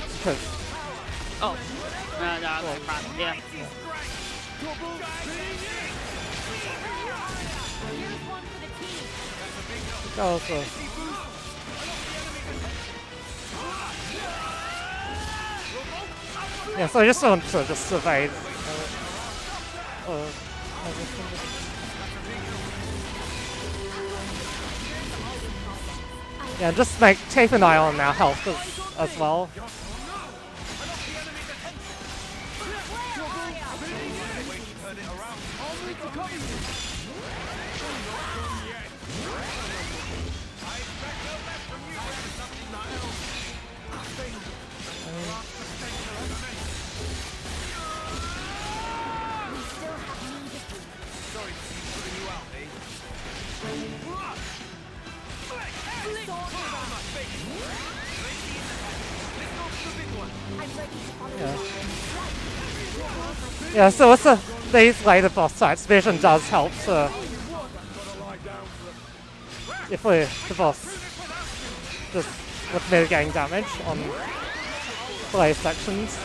Oh. No, I'm going crap. Yeah. Yeah, so I just want to just evade. Yeah, just keep an eye on our health as well. Yeah, so with these later boss fights, vision does help to... If the boss just with mitigating damage on delay sections.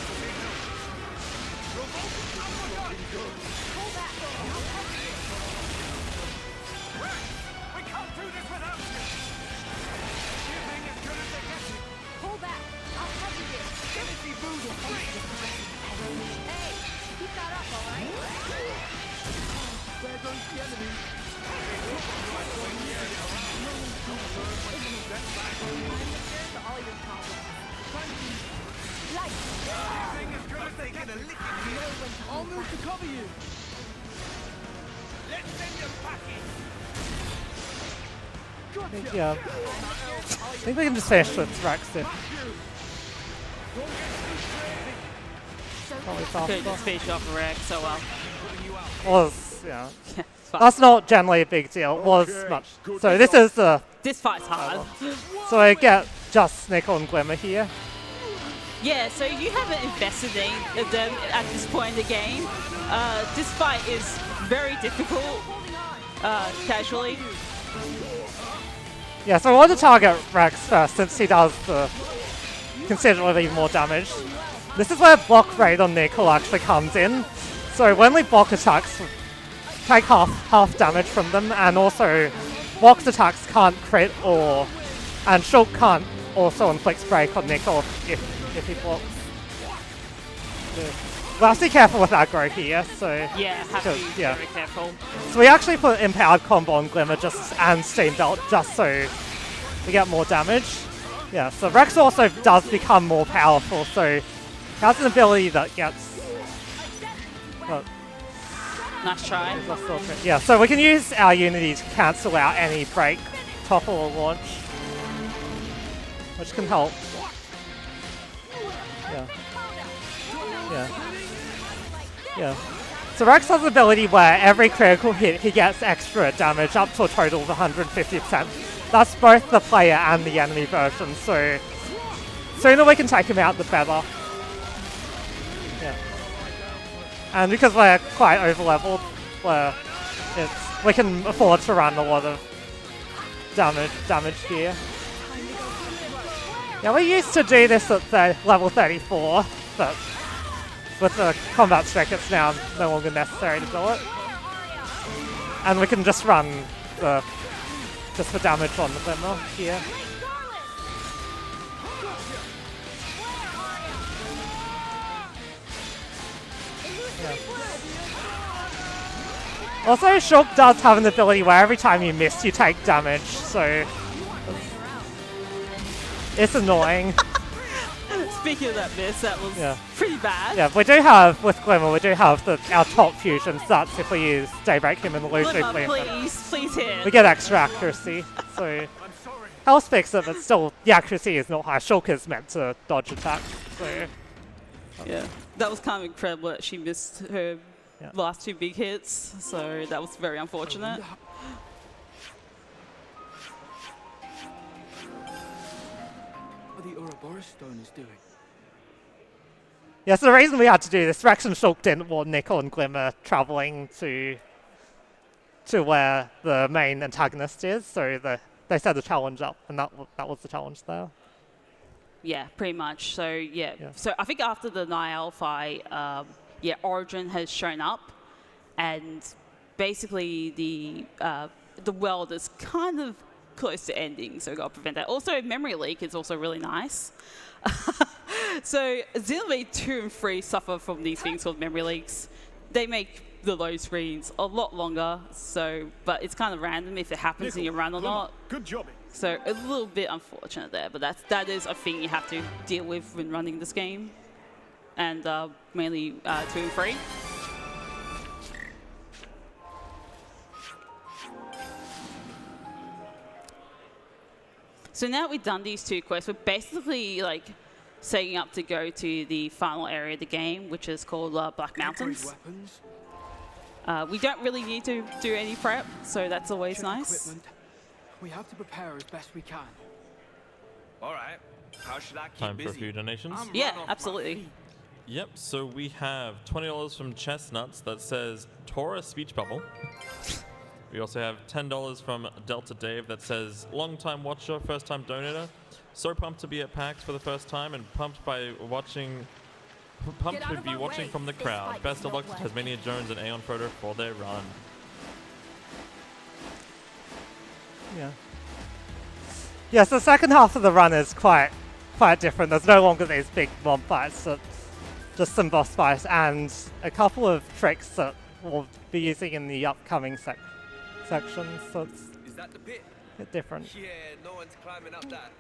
I'll move to cover you. Let's send you packing. Yeah. I think we can just finish with Rex if... Probably Could faster. just finish off Rex so well. Was, yeah. Yeah, it's fine. That's not generally a big deal. It was much. So this is the... This fight's hard. So I get just Nickel and Glimmer here. Yeah, so you haven't invested in them at this point in the game. This fight is very difficult, casually. Yeah, so I want to target Rex first since he does the considerably more damage. This is where block rate on Nickel actually comes in. So when we block attacks, take half damage from them, and also blocked attacks can't crit and Shulk can't also inflict break on Nickel if he blocks. We have to be careful with aggro here, so... Yeah, have to be very careful. So we actually put Empowered Combo on Glimmer and Steam Belt just so we get more damage. Yeah, so Rex also does become more powerful, so he has an ability that gets... Nice try. Yeah, so we can use our Unity to cancel out any break, topple, or launch, which can help. Yeah. Yeah. So Rex has an ability where every critical hit he gets extra damage up to a total of 150%. That's both the player and the enemy version, so sooner we can take him out the better. Yeah. And because we're quite over-leveled, we can afford to run a lot of damage here. Yeah, we used to do this at level 34, but with the combat strike it's now no longer necessary to do it. And we can just run just the damage on the Glimmer here. Yeah. Also, Shulk does have an ability where every time you miss, you take damage, so it's annoying. Speaking of that miss, that was pretty bad. Yeah, we do have, with Glimmer, we do have our top fusion stats if we use Daybreak him and Illusory Glimmer, Flame. please hit. We get extra accuracy, so... Health fix it, but still, the accuracy is not high. Shulk is meant to dodge attacks, so... Yeah, that was kind of incredible that she missed her last two big hits, so that was very unfortunate. What the Ouroboros stone is doing? Yeah, so the reason we had to do this, Rex and Shulk didn't want Nickel and Glimmer traveling to where the main antagonist is, so they set the challenge up, and that was the challenge there. Yeah, pretty much. So yeah. So I think after the Niall fight, Origin has shown up, and basically the world is kind of close to ending, so we got to prevent that. Also, memory leak is also really nice. So Xenobade 2 and 3 suffer from these things called memory leaks. They make the load screens a lot longer, but it's kind of random if it happens in your run or not. Good job. So a little bit unfortunate there, but that is a thing you have to deal with when running this game, and mainly 2 and 3. So now we've done these 2 quests, we're basically like setting up to go to the final area of the game, which is called Black Mountains. We don't really need to do any prep, so that's always nice. We have to prepare as best we can. All right. How should I keep Time busy? for a few donations. Yeah, absolutely. Yep, so we have $20 from Chestnuts that says Tora Speech Bubble. We also have $10 from Delta Dave that says long-time watcher, first-time donator. So pumped to be at PAX for the first time and pumped to be watching from the crowd. Best of luck to TasmaniaJones and AeonFrodo for their run. Yeah, so the second half of the run is quite different. There's no longer these big mob fights, so just some boss fights and a couple of tricks that we'll be using in the upcoming sections, so it's that the pit? a bit different. Yeah, no one's climbing up that.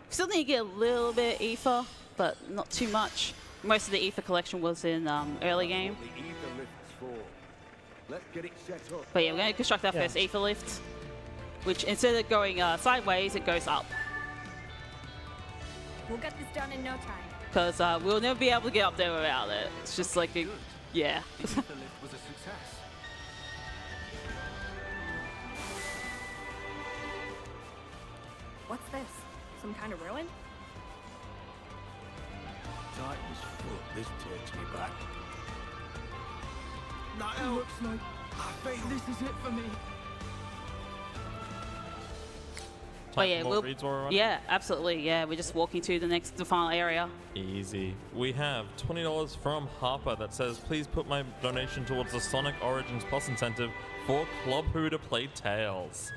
Still need to get a little bit of ether, but not too much. Most of the ether collection was in early game. The ether lift's full. Let's get it set up. But yeah, we're going to construct our first ether lift, which instead of going sideways, it goes up. We'll get this done in no time. Because we'll never be able to get up there without it. It's just like, yeah. The ether lift was a success. What's this? Some kind of ruin? Titan's foot. This takes me back. It looks like this is it for me. But yeah, more reads while we're running? yeah, absolutely. Yeah, we're just walking to the final area. Easy. We have $20 from Harper that says, please put my donation towards the Sonic Origins Plus incentive for Club Who to play Tails.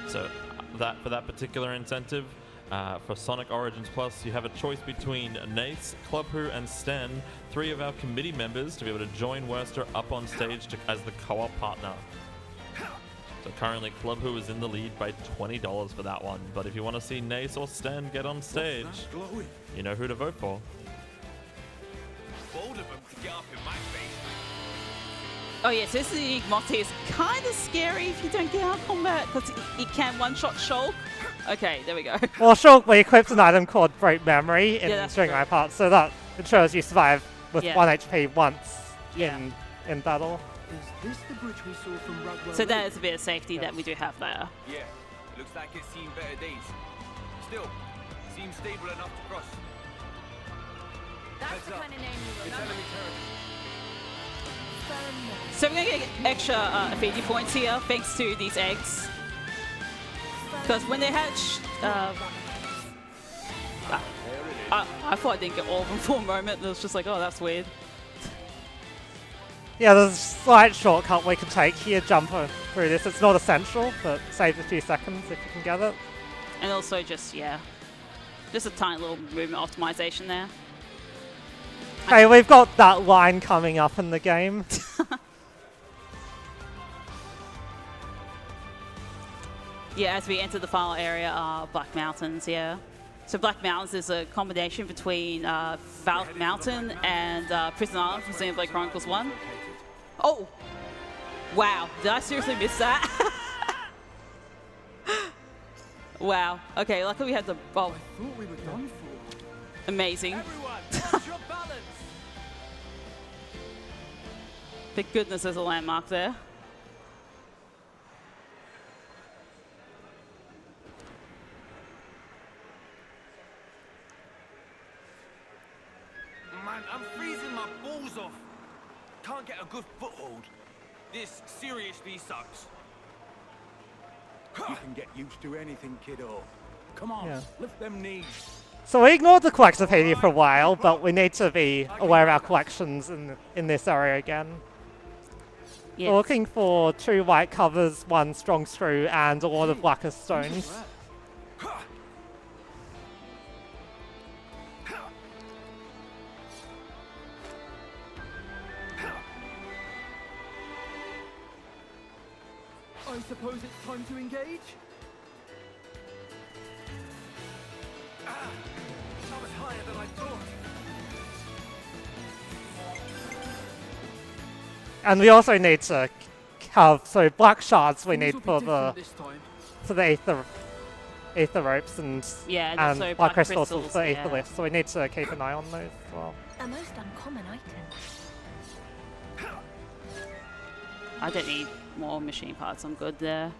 So for that particular incentive, for Sonic Origins Plus, you have a choice between Nace, Club Who, and Sten, 3 of our committee members, to be able to join Worcester up on stage as the co-op partner. So currently Club Who is in the lead by $20 for that one. But if you want to see Nace or Sten get on stage, you know who to vote for. Bold of them to get up in my face. Oh yes, this is Monty is kind of scary if you don't get out of combat because he can one-shot Shulk. Okay, there we go. Well, Shulk, we equipped an item called Break Memory during true. my part, so that ensures you survive with Yeah. 1 HP once Yeah. in battle. Is this the bridge we saw from Rugwell? So that is a bit of safety that we do have there. Yeah, looks like it's seen better days. Still, seems stable enough to cross. That's the kind of name you It's remember. enemy territory. So we're going to get extra affinity points here thanks to these eggs. Because when they hatch, I thought I didn't get all of them for a moment. It was just like, oh, that's weird. Yeah, there's a slight shortcut we can take here, jump through this. It's not essential, but saves a few seconds if you can get it. And also just, yeah, just a tiny little movement optimization there. Hey, we've got that line coming up in the game. Yeah, as we enter the final area, Black Mountains, yeah. So Black Mountains is a combination between Valk Mountain and Prison Island from Xenobade Chronicles 1. Oh! Wow, did I seriously miss that? Wow, okay, luckily we had the... Oh, I thought we were done for. amazing. Everyone, watch your balance. Thank goodness there's a landmark there. Man, I'm freezing my balls off. Can't get a good foothold. This seriously sucks. You can get used to anything, kiddo. Come on, Yeah. lift them knees. So we ignored the collectipedia for a while, but we need to be aware of our collections in this area again. Yeah. We're looking for 2 white covers, 1 strong screw, and a lot of blacker stones. I suppose it's time to engage? That was higher than I thought. And we also need to have, so black shards we need Things for will be the different this time. ether ropes and Yeah, and also black black crystals crystals, for yeah. ether lifts, so we need to keep an eye on those as well. A most uncommon item. I don't need more machine parts, I'm good there.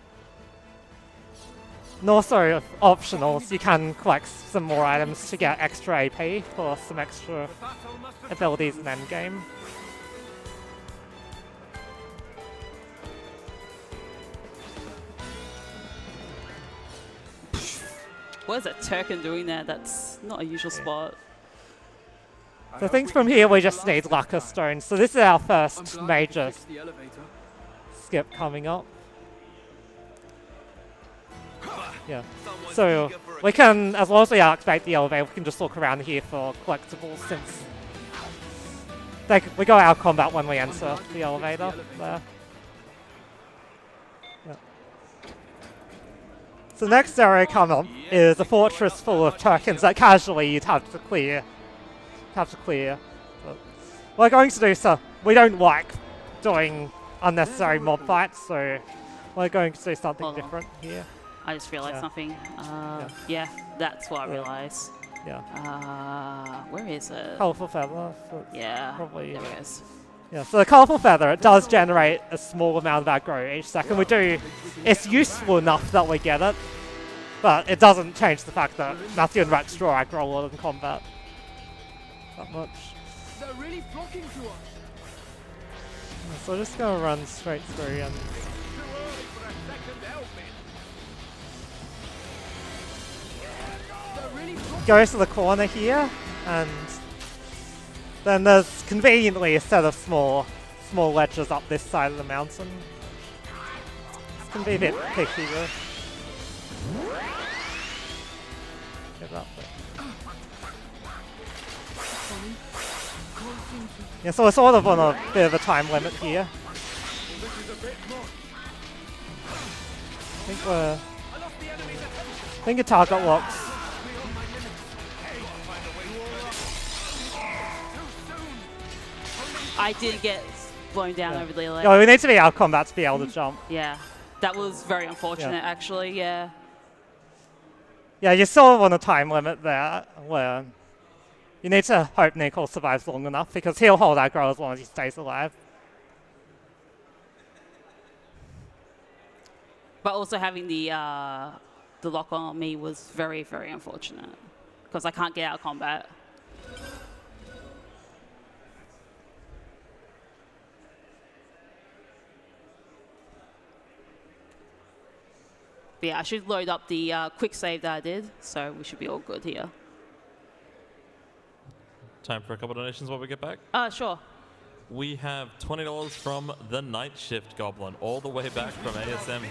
And also optionals, you can collect some more items to get extra AP for some extra abilities in endgame. What is that Turkin doing there? That's not a usual spot. So things from here we just need lacquer stones. So this is our I'm first glad major you fixed the elevator. skip coming up. Yeah. Someone's So eager for a we can, as long as we activate the elevator, we can just look around here for collectibles since we go out of combat when we enter the elevator there. Yeah. So the next area coming up is a fortress full of Turkins that casually you'd have to clear. But we're going to do so. We don't like doing unnecessary mob fights, so we're going to do something Hold on. different here. I just realized Yeah. something. Yeah, that's what I Yeah. realized. Yeah. Where is it? Colourful feather. So it's Yeah, probably. there it is. Yeah, so the colourful feather, it does generate a small amount of aggro each second. It's useful enough that we get it, but it doesn't change the fact that Matthew and Rex draw aggro a lot in combat. That much. They're really flocking to us. So we're just gonna run straight through and too early for a second helping. goes to the corner here, and then there's conveniently a set of small ledges up this side of the mountain. This can be a bit picky though. Get up there. Yeah, so we're sort of on a bit of a time limit here. I think a target locks. I did get blown down over the ledge. Oh, we need to be out of combat to be able to jump. Yeah, that was very unfortunate actually, yeah. Yeah, you're sort of on a time limit there, where you need to hope Nicole survives long enough, because he'll hold aggro as long as he stays alive. But also having the lock on me was very, very unfortunate, because I can't get out of combat. But yeah, I should load up the quick save that I did, so we should be all good here. Time for a couple donations while we get back. Sure. We have $20 from the Night Shift Goblin, all the way back from ASM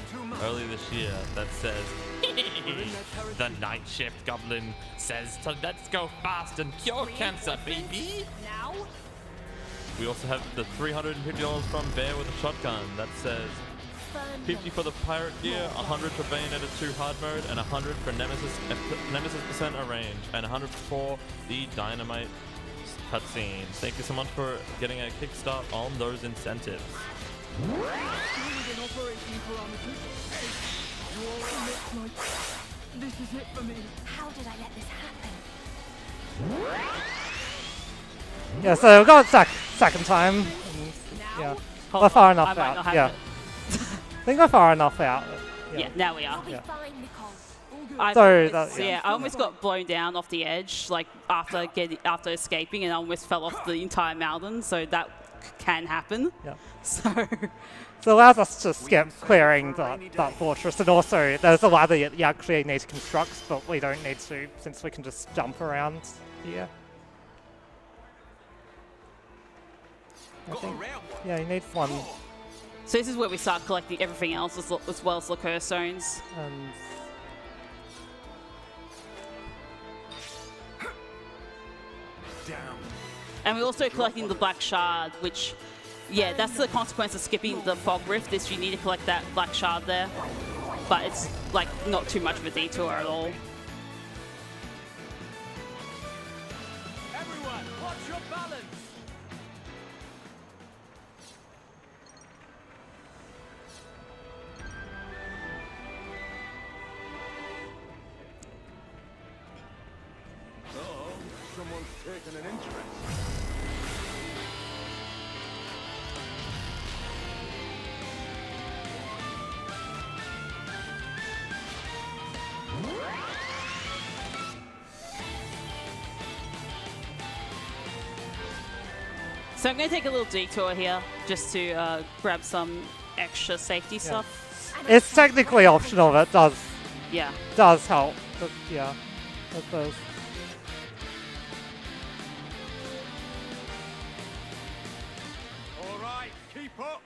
early this year, that says, the Night Shift Goblin says to let's go fast and cure cancer, baby! Now? We also have the $350 from Bear with a Shotgun, that says, 50 for the pirate gear, 100 for Bayonetta 2 hard mode, and 100 for Nemesis percent range, and 100 for the Dynamite cutscenes. Thank you so much for getting a kickstart on those incentives. This is it for me. How did I let this happen? Yeah, so we've got second time. And, yeah, we're far enough out. Yeah, I think we're far enough out. Yeah, now we are. Yeah. I almost got blown down off the edge, like after escaping, and I almost fell off the entire mountain. So that can happen. Yeah. So it allows us to skip clearing that fortress, and also there's a ladder you actually need to construct, but we don't need to since we can just jump around here. I think, yeah, you need one. So this is where we start collecting everything else as well as the curse zones. And we're also collecting the Black Shard, which, yeah, that's the consequence of skipping the Fog Rift, is you need to collect that Black Shard there. But it's, like, not too much of a detour at all. Everyone, watch your balance! Someone's taken an interest. So I'm going to take a little detour here just to grab some extra safety stuff. It's technically optional, but it does help. But yeah, it does. All right, keep up.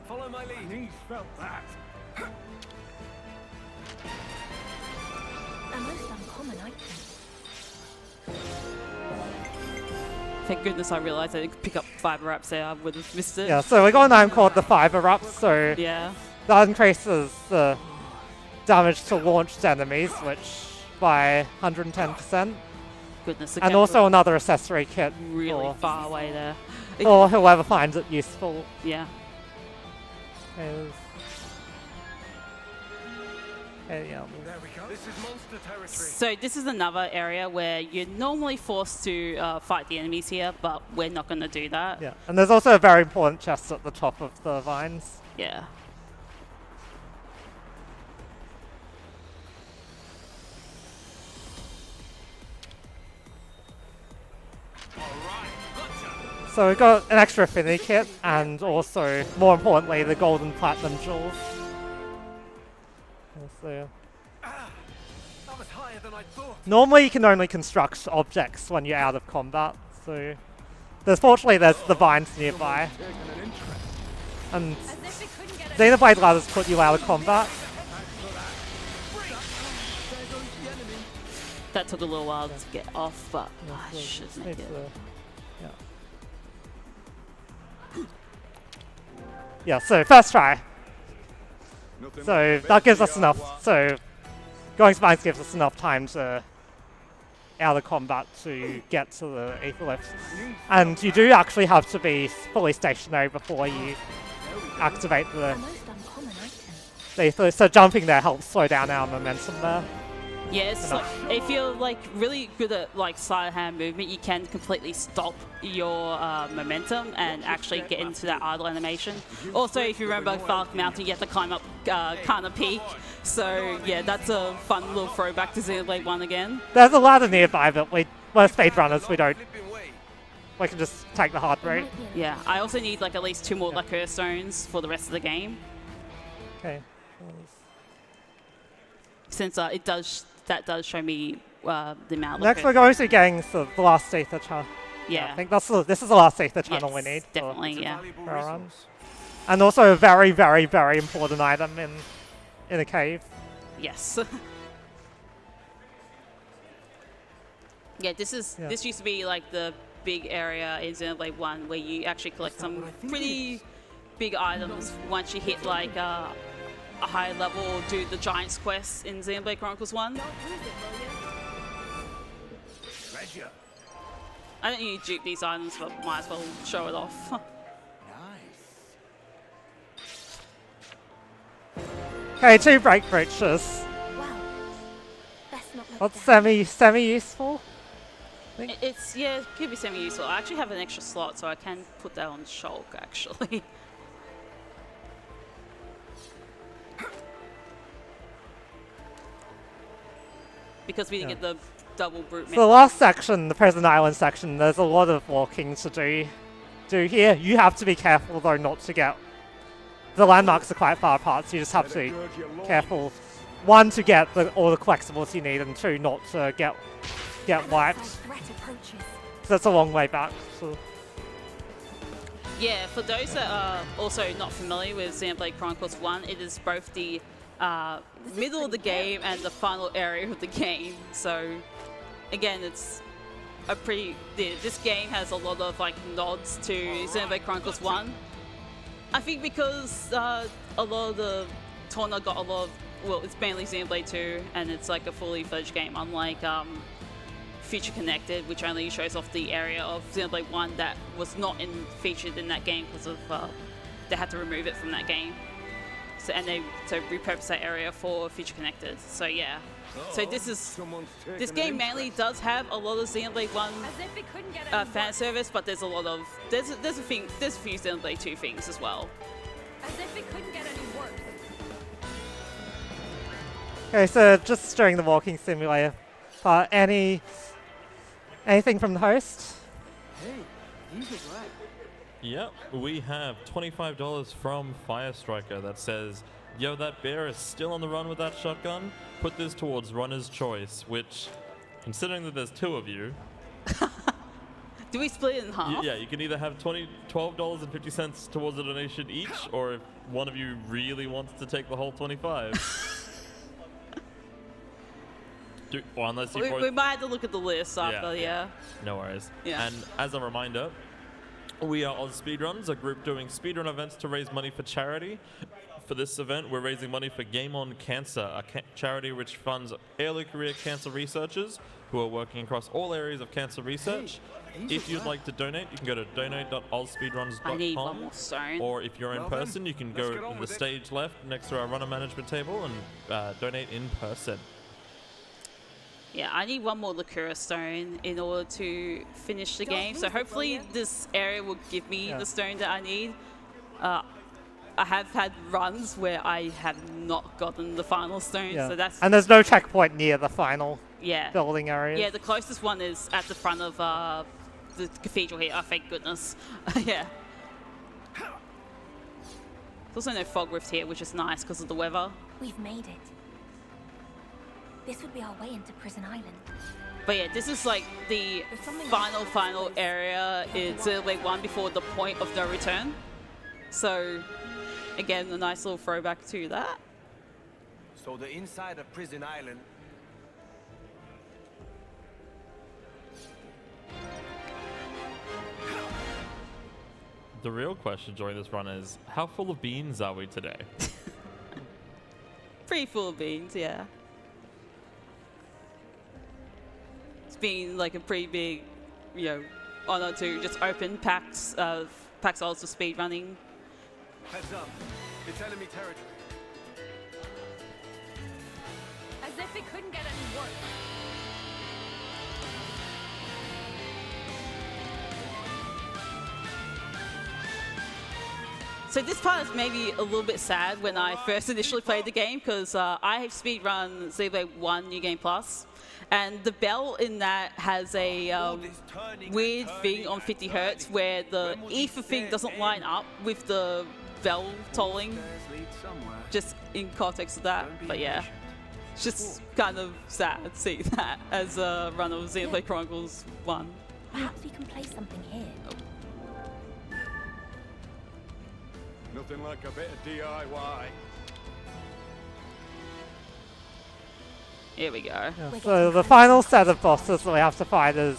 Follow my lead. He's felt that. A most uncommon item. Thank goodness I realized I didn't pick up fiber wraps there. I would have missed it. Yeah, so we got an item called the Fiber Wraps, so yeah, that increases the damage to launched enemies, which by 110%. Goodness. And also another accessory kit. Really far away there. Or whoever finds it useful. Yeah. Yeah. There we go. This is monster territory. So this is another area where you're normally forced to fight the enemies here, but we're not going to do that. Yeah, and there's also a very important chest at the top of the vines. Yeah. So we've got an extra affinity kit, and also, more importantly, the golden platinum jewels. So, that was higher than I thought. Normally you can only construct objects when you're out of combat, so fortunately there's the vines nearby. And As if it couldn't get Xenobade ladders put you out of combat. That took a little while to get off, but I should make it. Yeah, so first try. So that gives us enough. So going spines gives us enough time to out of combat to get to the Aether Lift. And you do actually have to be fully stationary before you activate the Aether Lift. So jumping there helps slow down our momentum there. Yes, like, if you're like really good at like side hand movement, you can completely stop your momentum and actually get into that idle animation. Also, if you remember Falk Mountain, you have to climb up Kana Peak. So yeah, that's a fun little throwback to Xenoblade 1 again. There's a ladder nearby, but we're speedrunners, we can just take the hard route. Yeah, I also need like at least 2 more lacquer stones for the rest of the game. Okay. Since that does show me the amount of Next we're going to be getting the last Aether channel. Yeah. I think this is the last Aether channel we need. Definitely, yeah. For our run. And also a very, very, very important item in a cave. Yes. Yeah, this used to be like the big area in Xenoblade 1 where you actually collect some pretty big items once you hit like a high level, do the Giant's Quest in Xenoblade Chronicles 1. I don't need to dupe these items, but might as well show it off. Okay, 2 break breaches. Wow. That's not What's semi-useful? It's, yeah, it could be semi-useful. I actually have an extra slot, so I can put that on Shulk, actually. Because we didn't get the double brute. So the last section, the Present Island section, there's a lot of walking to do here. You have to be careful though not to get... The landmarks are quite far apart, so you just have to be careful. 1, to get all the collectibles you need, and 2, not to get wiped. So that's a long way back. So. Yeah, for those that are also not familiar with Xenoblade Chronicles 1, it is both the middle of the game and the final area of the game. So again, it's a pretty... This game has a lot of like nods to Xenoblade Chronicles 1. I think because a lot of the Torna got a lot of... Well, it's mainly Xenoblade 2, and it's like a fully fledged game, unlike Future Connected, which only shows off the area of Xenoblade 1 that was not featured in that game because of they had to remove it from that game. So repurpose that area for Future Connected. So yeah. So this game mainly does have a lot of Xenoblade 1 fan service, but there's a lot of there's a few Xenoblade 2 things as well. As if it couldn't get any worse. Okay, so just during the walking simulator part, anything from the host? Hey, these are right. Yep, we have $25 from Fire Striker that says, yo, that bear is still on the run with that shotgun. Put this towards runner's choice, which, considering that there's 2 of you... Do we split it in half? Yeah, you can either have $12.50 towards a donation each, or if one of you really wants to take the whole 25. Or unless you we might have to look at the list after, yeah. No worries. Yeah. And as a reminder, we are AusSpeedruns, a group doing speedrun events to raise money for charity. For this event, we're raising money for Game On Cancer, a charity which funds early career cancer researchers who are working across all areas of cancer research. If you'd like to donate, you can go to donate.ausspeedruns.com. I need one more stone. Or if you're in person, you can go to the stage left next to our runner management table and donate in person. Yeah, I need one more Lacura stone in order to finish the game. So hopefully this area will give me the stone that I need. I have had runs where I have not gotten the final stone, so that's... And there's no checkpoint near the final building area. Yeah, the closest one is at the front of the cathedral here. Oh, thank goodness. Yeah. There's also no fog rift here, which is nice because of the weather. We've made it. This would be our way into Prison Island. But yeah, this is like the final area. It's like one before the point of no return. So again, a nice little throwback to that. So the inside of Prison Island. The real question during this run is, how full of beans are we today? Pretty full of beans, yeah. It's been like a pretty big, you know, honor to just open PAX also speedrunning. Heads up, it's enemy territory. As if it couldn't get any worse. So this part is maybe a little bit sad when I first initially played the game, because I have speedrun Xenobade 1 New Game Plus, and the bell in that has a weird thing on 50 Hertz where the ether thing doesn't line up with the bell tolling, just in context of that. But yeah, it's just kind of sad to see that as a run of Xenobade Chronicles 1. Perhaps we can play something here. Nothing like a bit of DIY. Here we go. Yeah, so the final set of bosses that we have to fight is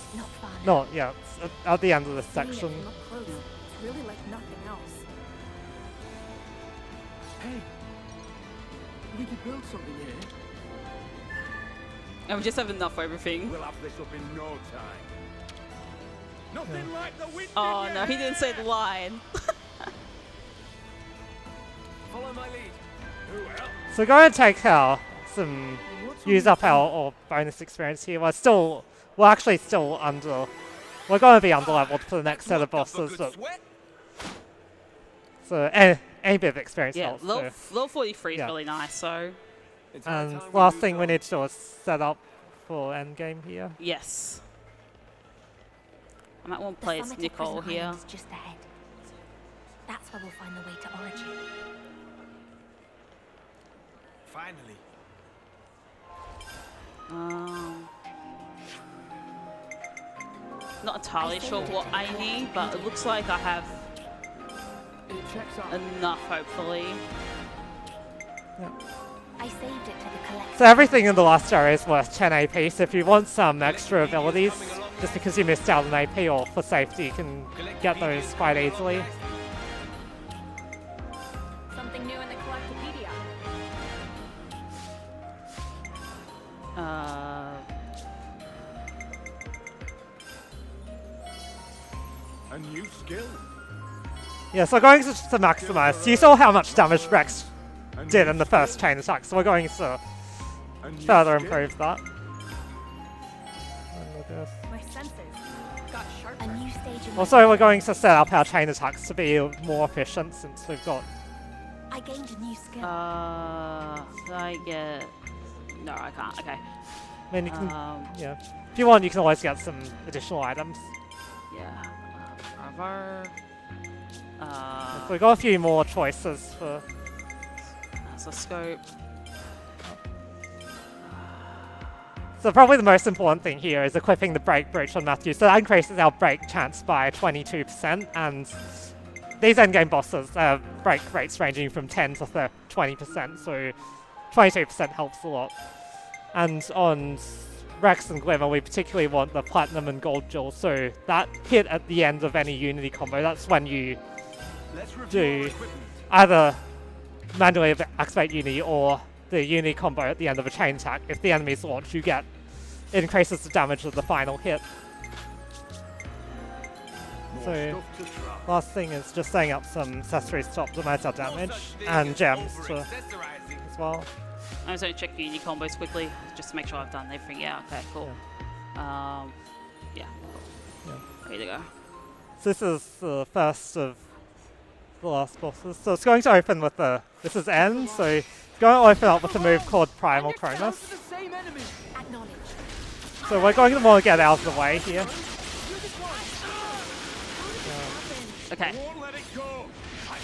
at the end of this section. It's really like nothing else. Hey, we could build something here. And we just have enough for everything. We'll have this up in no time. Nothing like the wind. Oh no, he didn't say the line. Follow my lead. So we're going to take use up our bonus experience here. We're actually still under. We're going to be under leveled for the next set of bosses. So any bit of experience helps. Level 43 is really nice. So. And last thing we need to do is set up for endgame here. Yes. I might want to play as Nicole here. Just ahead. That's where we'll find the way to Origin. Finally. Not entirely sure what I need, but it looks like I have enough, hopefully. Yeah. I saved it to the collection. So everything in the last area is worth 10 AP, so if you want some extra abilities, just because you missed out on AP or for safety, you can get those quite easily. Something new in the Collectopedia. A new skill. Yeah, so going to maximize. You saw how much damage Rex did in the first chain attack, so we're going to further improve that. My senses got sharper. A new stage in Also, we're going to set up our chain attacks to be more efficient since we've got. I gained a new skill. So I get. No, I can't. Okay. I mean, you can. Yeah. If you want, you can always get some additional items. Yeah. Bravo. So we've got a few more choices for. That's a scope. So probably the most important thing here is equipping the break breach on Matthew. So that increases our break chance by 22%, and these endgame bosses break rates ranging from 10 to 20%, so 22% helps a lot. And on Rex and Glimmer, we particularly want the Platinum and Gold Jewel, so that hit at the end of any Unity combo, that's when you do either manually activate Unity or the Unity combo at the end of a chain attack. If the enemy's launched, it increases the damage of the final hit. So, last thing is just setting up some accessories to optimize our damage, and gems as well. I'm just going to check the Unity combos quickly, just to make sure I've done everything. Yeah, okay, cool. Yeah. Ready to go. So this is the first of the last bosses. So it's going to open with this is N, so it's going to open up with a move called Primal Cronus. So we're going to want to get out of the way here. Okay.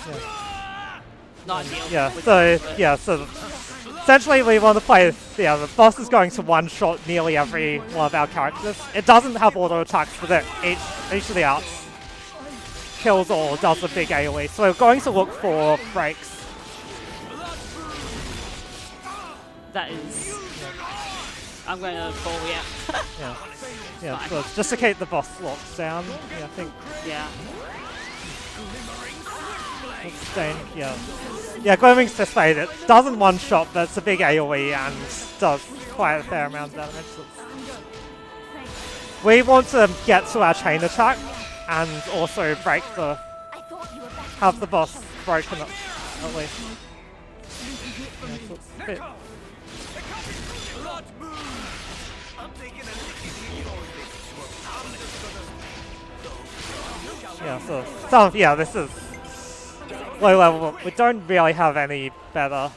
Yeah. Not ideal. Yeah, so essentially we want to play, yeah, the boss is going to one-shot nearly every one of our characters. It doesn't have auto attacks, but each of the outs kills or does a big AoE. So we're going to look for breaks. That is... I'm going to fall, yeah. Yeah. Yeah, so just to keep the boss locked down, yeah, I think. Yeah. Yeah. Yeah, Gloaming's Display, it doesn't one-shot, but it's a big AoE and does quite a fair amount of damage. We want to get to our chain attack and also break the... have the boss broken up, at least. Yeah, so it's a bit... Yeah, so yeah, this is low level. We don't really have any better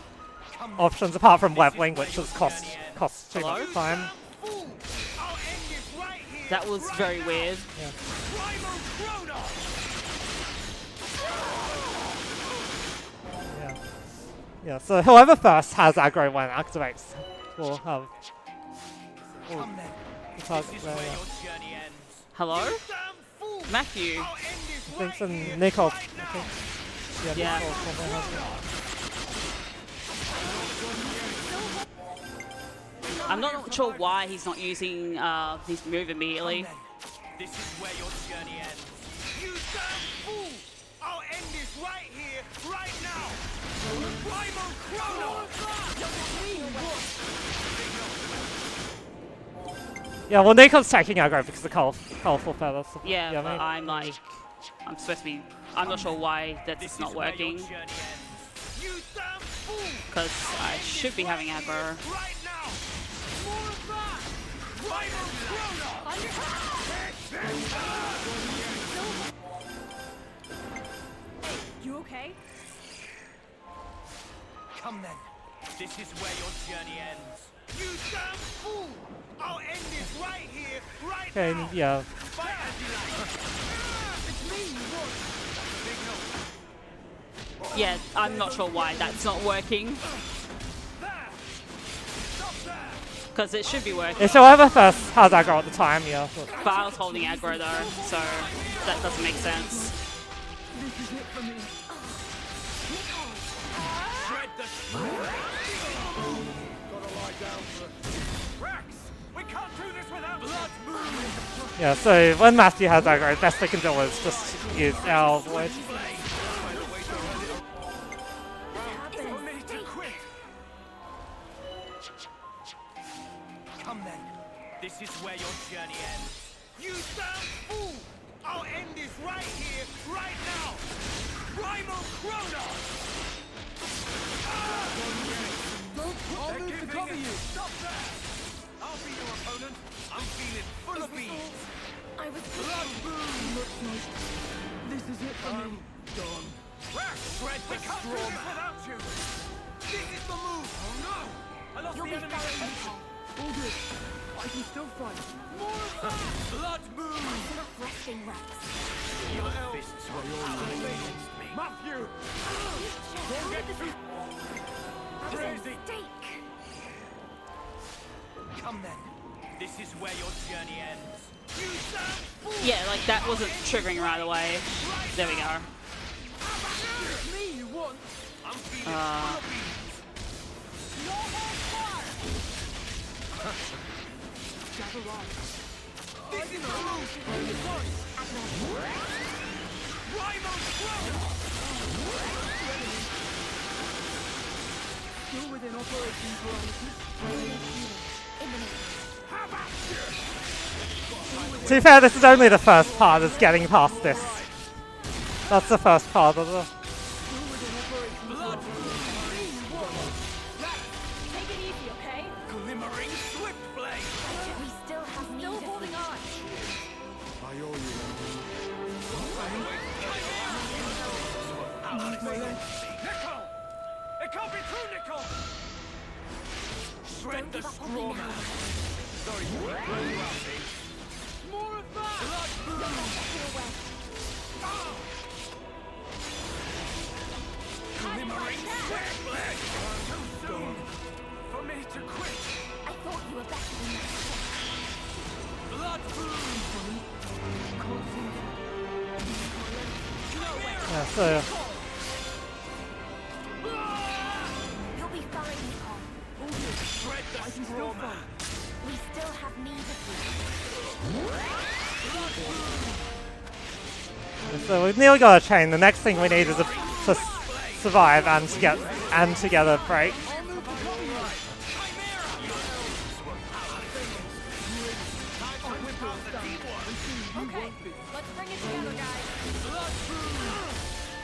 options apart from leveling, which has cost too much time. That was very weird. Yeah. Yeah. Yeah. So whoever first has aggro when it activates will have the target there. Yeah. Hello? Matthew? I think some Nicole. I think. Yeah. Nicole probably has it. I'm not sure why he's not using his move immediately. This is where your journey ends. You damn fool! I'll end this right here, right now! Primal Chrono! Yeah, well, Nico's taking aggro because of colourful feathers. Yeah, yeah, but maybe. I'm like, I'm supposed to be, I'm not sure why that's not working. Because I should be having aggro. Right now! More of that! Primal Hey, you okay? Come then. This is where your journey ends. You damn fool! I'll end this right here, right Okay, now! yeah. Fight as you like. Yeah, I'm not sure why that's not working. Because it should be working. It's whoever first has aggro at the time, yeah. So. But I was holding aggro though, so that doesn't make sense. This is it for me. Shred the we can't do this without blood movement. Yeah, so when Matthew has aggro, the best they can do is just use our void. Come then. This is where your journey ends. You damn fool! I'll end this right here, right now! Primal Chrono! I'll move to cover you. Stop that! I'll be your opponent. I'm feeling full of beans. I was Blood boom! Looks like this is it for me. Gone. Shred the straw without you! This is the move! Oh no! I lost You'll the be enemy. fine. All good. I can still fight. More of that! Blood boom! Enough resting, Rex. Your fists were against me. Matthew! Don't get too... Crazy! Come then. This is where your journey ends. You damn fool! Yeah, like that wasn't triggering right away. There we go. It's me you want. I'm feeling full of beans. No more fire! Gather round. This is the move! Primal Chrono! Still within operation parameters. To be fair, this is only the first part, is getting past this. That's the first part of the... Take it easy, okay? Glimmering swift blade! We still have need of holding on. I owe you. Nicole! It can't be true, Nicole! Shred the straw man! Sorry, more of that! Blood boom! Glimmering swift blade! Too soon! Yeah, so You'll be fine, Nikon. Shred the straw man. We still have need of So we've nearly got a chain. The next thing we need is to survive and to get a break. Okay, let's bring it together, guys.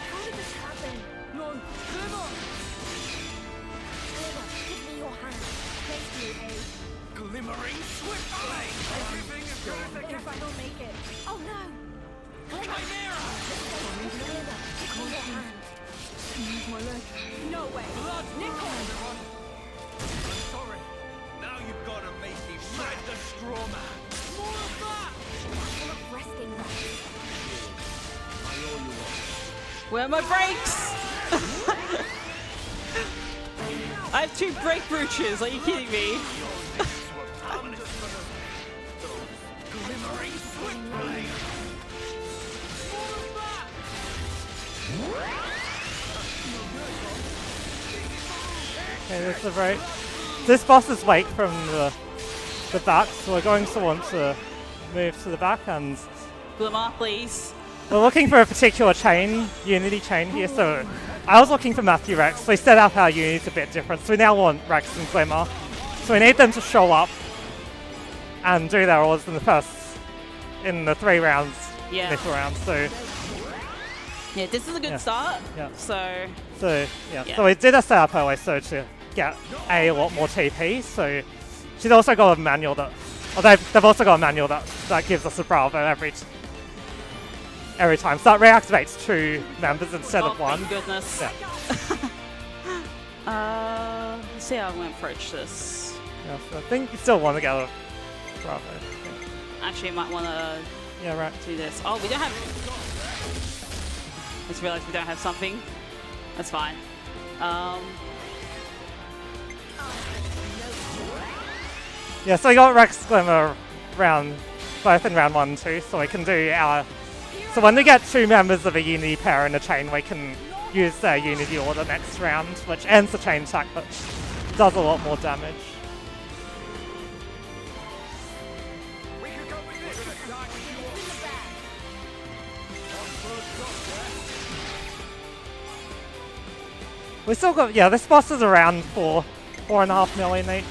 How did this happen? No, Glimmer! Glimmer, give me your hand. Thank you, Abe. Glimmering swiftly. Everything is good as it If I don't make it. Oh no! Glimmer! Chimera! Glimmer, give me your hand. No way. Nikon! Sorry. Now you've got to make me shred the straw man. More of that! Full of resting rights. Where are my brakes? I have 2 brake brooches. Are you kidding me? Glimmering swiftly. Okay, this is the break. This boss is weak from the back, so we're going to want to move to the back, and Glimmer, please. we're looking for a particular chain, Unity chain here. So I was looking for Matthew Rex. We set up our Unities a bit different, so we now want Rex and Glimmer. So we need them to show up and do their orders in the 3 rounds, Yeah. initial rounds. So Yeah, this is a good Yeah. start. Yeah. So yeah, Yeah. so we did a setup early so to get a lot more TP. So she's also got a manual that, they've also got a manual that gives us a Bravo every time. So that reactivates 2 members instead of 1. Thank goodness. Yeah. Let's see how I'm going to approach this. Yeah, so I think you still want to get a Bravo. Actually, I might want to Yeah, right. do this. Oh, we don't have... Just realized we don't have something. That's fine. Yeah, so we got Rex Glimmer both in round 1 and 2, so we can do our... So when we get 2 members of a Unity pair in a chain, we can use their Unity order next round, which ends the chain attack, but does a lot more damage. We still got, yeah, this boss is around 4.5 million each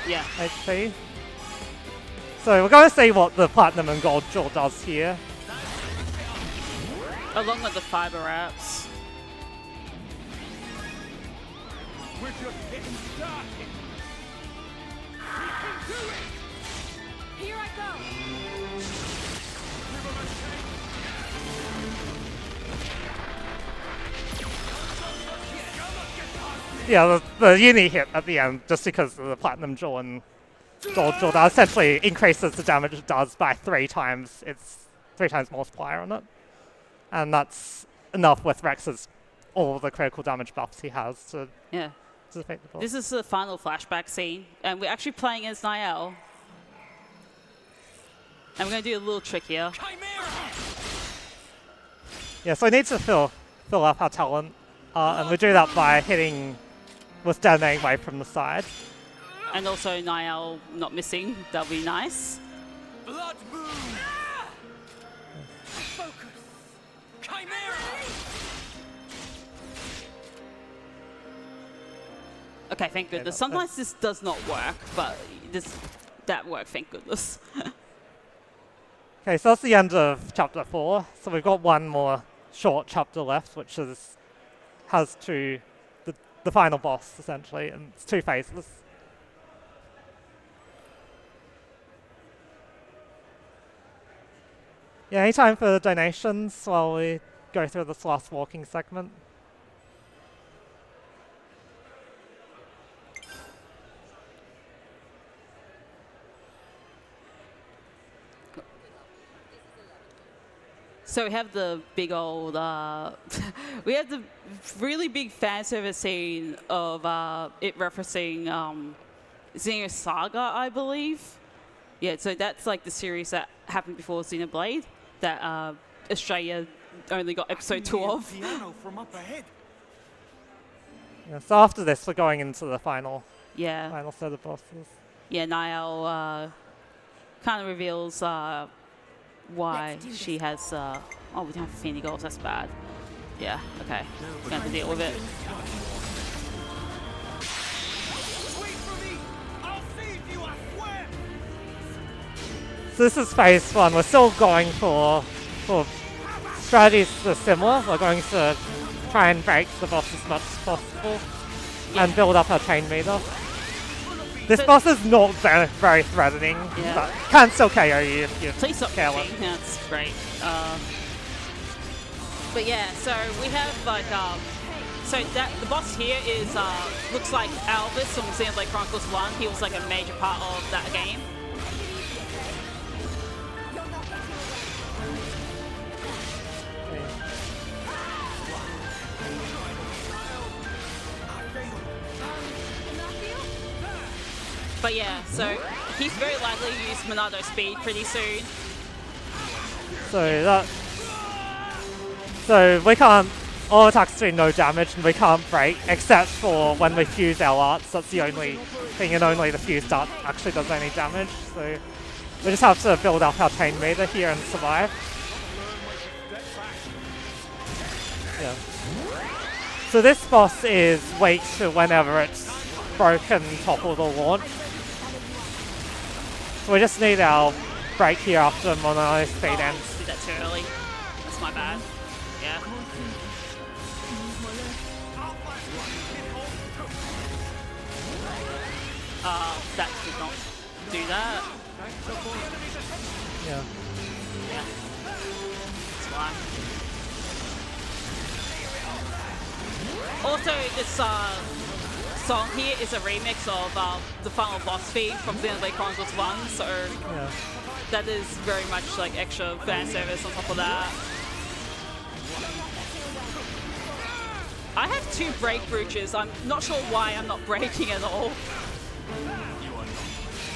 Yeah. HP. So we're going to see what the Platinum and Gold Jaw does here. Along with the fiber wraps. We're just getting started. We can do it. Here I go! Yeah, the uni hit at the end, just because of the Platinum Jaw and Gold Jaw, that essentially increases the damage it does by 3 times. It's 3 times multiplier on it. And that's enough with Rex's all the critical damage buffs he has to Yeah. defeat the boss. This is the final flashback scene, and we're actually playing as Niall. And we're going to do a little trick here. Yeah, so we need to fill up our talent, and we do that by hitting with detonating wave from the side. And also Niall not missing. That'll be nice. Blood moon. Focus. Chimera. Okay, thank goodness. Sometimes this does not work, but that worked, thank goodness. Okay, so that's the end of chapter 4. So we've got one more short chapter left, which has the final boss essentially, and it's 2 phases. Yeah, any time for donations while we go through this last walking segment? So we have the big old, we have the really big fan service scene of it referencing Xenoblade Saga, I believe. Yeah, so that's like the series that happened before Xenoblade that Australia only got episode 2 of. Piano from up ahead. Yeah, so after this, we're going into the final Yeah. set of bosses. Yeah, Niall kind of reveals why she has. Oh, we don't have Feeny goals. That's bad. Yeah. Okay. We're going to deal with it. Wait for me. I'll save you, I swear. So this is phase 1. We're still going for strategies that are similar. We're going to try and break the boss as much as possible and build up our chain meter. This boss is not very threatening, but can still KO you if you Please stop kill pushing. him. That's great. But yeah, so we have like so that the boss here is looks like Alvis from Xenobade Chronicles 1. He was like a major part of that game. But yeah, so he's very likely to use Monado speed pretty soon. So we can't. All attacks do no damage, and we can't break except for when we fuse our arts. That's the only thing, and only the fused art actually does any damage. So we just have to build up our chain meter here and survive. Yeah. So this boss is weak to whenever it's broken, toppled, or launched. So we just need our break here after Mono speed ends. Did that too early. That's my bad. Yeah. That did not do that. Yeah. Yeah. That's why. Also, this song here is a remix of the final boss theme from Xenobade Chronicles 1, so that is very much like extra fan service on top of that. I have 2 break brooches. I'm not sure why I'm not breaking at all.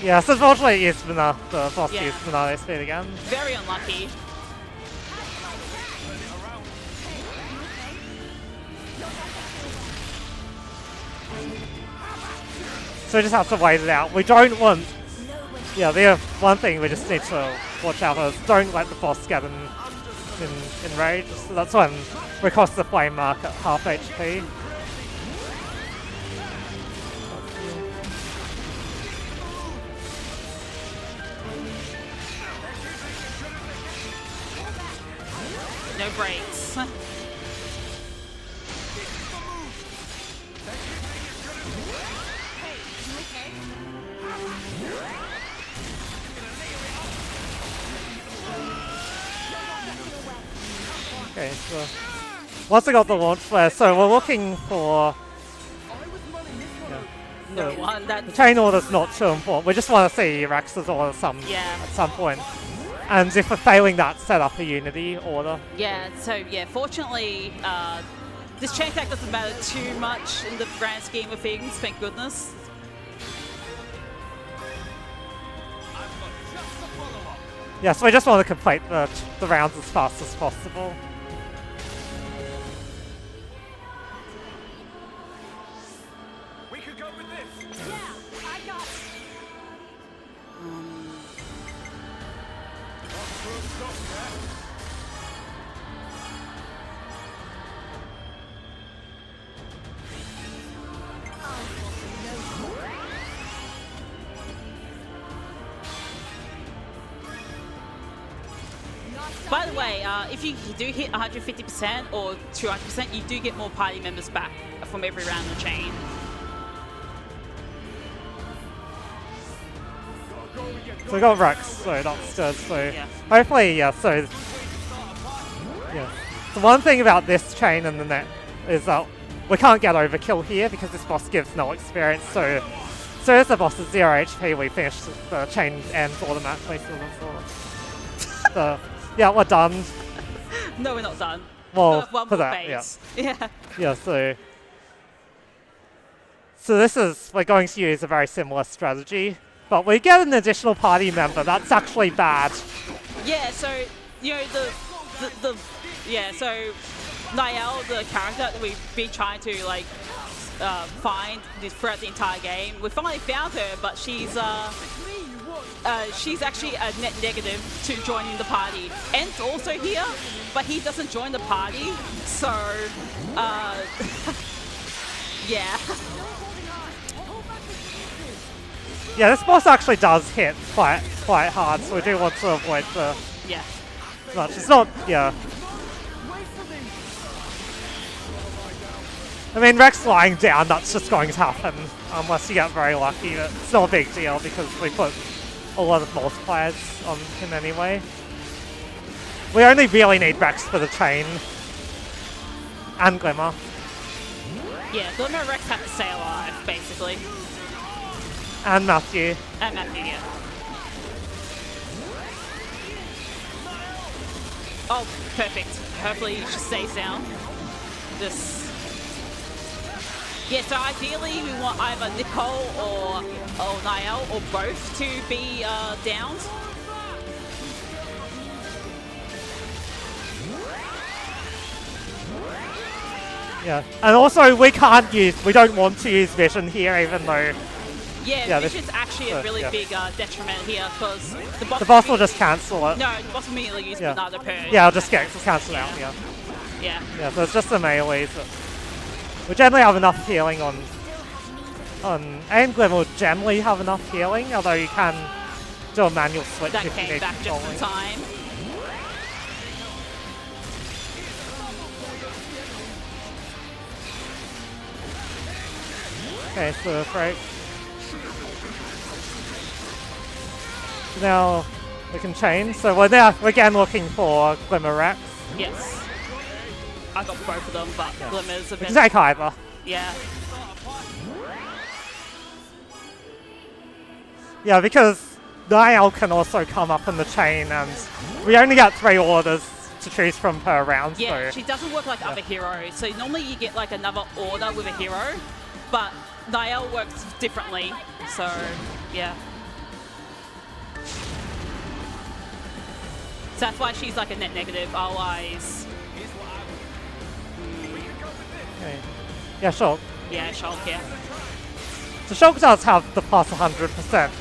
Yeah, so unfortunately the boss used Monado speed again. Very unlucky. So we just have to wait it out. We don't want... Yeah, the one thing we just need to watch out for is don't let the boss get in rage. So that's when we cross the flame mark at half HP. No breaks. Okay, so once I got the launch flare, so we're looking for... No one. The chain order's not too important. We just want to see Rex's order at some point. And if we're failing that, set up a Unity order. Yeah, so yeah, fortunately, this chain attack doesn't matter too much in the grand scheme of things, thank goodness. Yeah, so we just want to complete the rounds as fast as possible. We could go with this. Yeah, I got it. By the way, if you do hit 150% or 200%, you do get more party members back from every round of the chain. So we got Rex, so that's good. So hopefully, so the one thing about this chain and the net is that we can't get overkill here because this boss gives no experience. So as the boss is 0 HP, we finish the chain ends automatically. So yeah, we're done. No, we're not done. Well, one for more that, phase. Yeah, so this is, we're going to use a very similar strategy, but we get an additional party member. That's actually bad. Yeah, so, you know, Yeah, so Niall, the character that we've been trying to like find throughout the entire game, we finally found her, but she's actually a net negative to joining the party. Ent's also here, but he doesn't join the party, so yeah. Yeah, this boss actually does hit quite hard, so we do want to avoid the much. It's not, yeah. I mean, Rex lying down, that's just going to happen unless you get very lucky. But it's not a big deal because we put a lot of multipliers on him anyway. We only really need Rex for the chain and Glimmer. Yeah, Glimmer and Rex have to stay alive, basically. And Matthew. And Matthew, yeah. Oh, perfect. Hopefully she stays down. Yeah, so ideally we want either Nicole or Niall or both to be downed. Yeah, and also we don't want to use Vision here, even though... Yeah, Vision's actually a really big detriment here, because the boss will just cancel it. No, the boss will immediately use another purge. Yeah, I'll just cancel out, Yeah, so it's just the melees. We generally have enough healing on Aim Glim will generally have enough healing, although you can do a manual switch that if you came need back just in time. Okay, so right. Now we can change. So we're again looking for Glimmer Rex. Yes. I got both of them, but Glimmer's a bit... We can take either. Yeah. Yeah, because Niall can also come up in the chain, and we only get 3 orders to choose from per round. Yeah, so she doesn't work like other heroes. So normally you get like another order with a hero, but Niall works differently. So, yeah. So that's why she's like a net negative, otherwise... Okay. Yeah, Shulk. Yeah, Shulk, yeah. So Shulk does have the plus 100%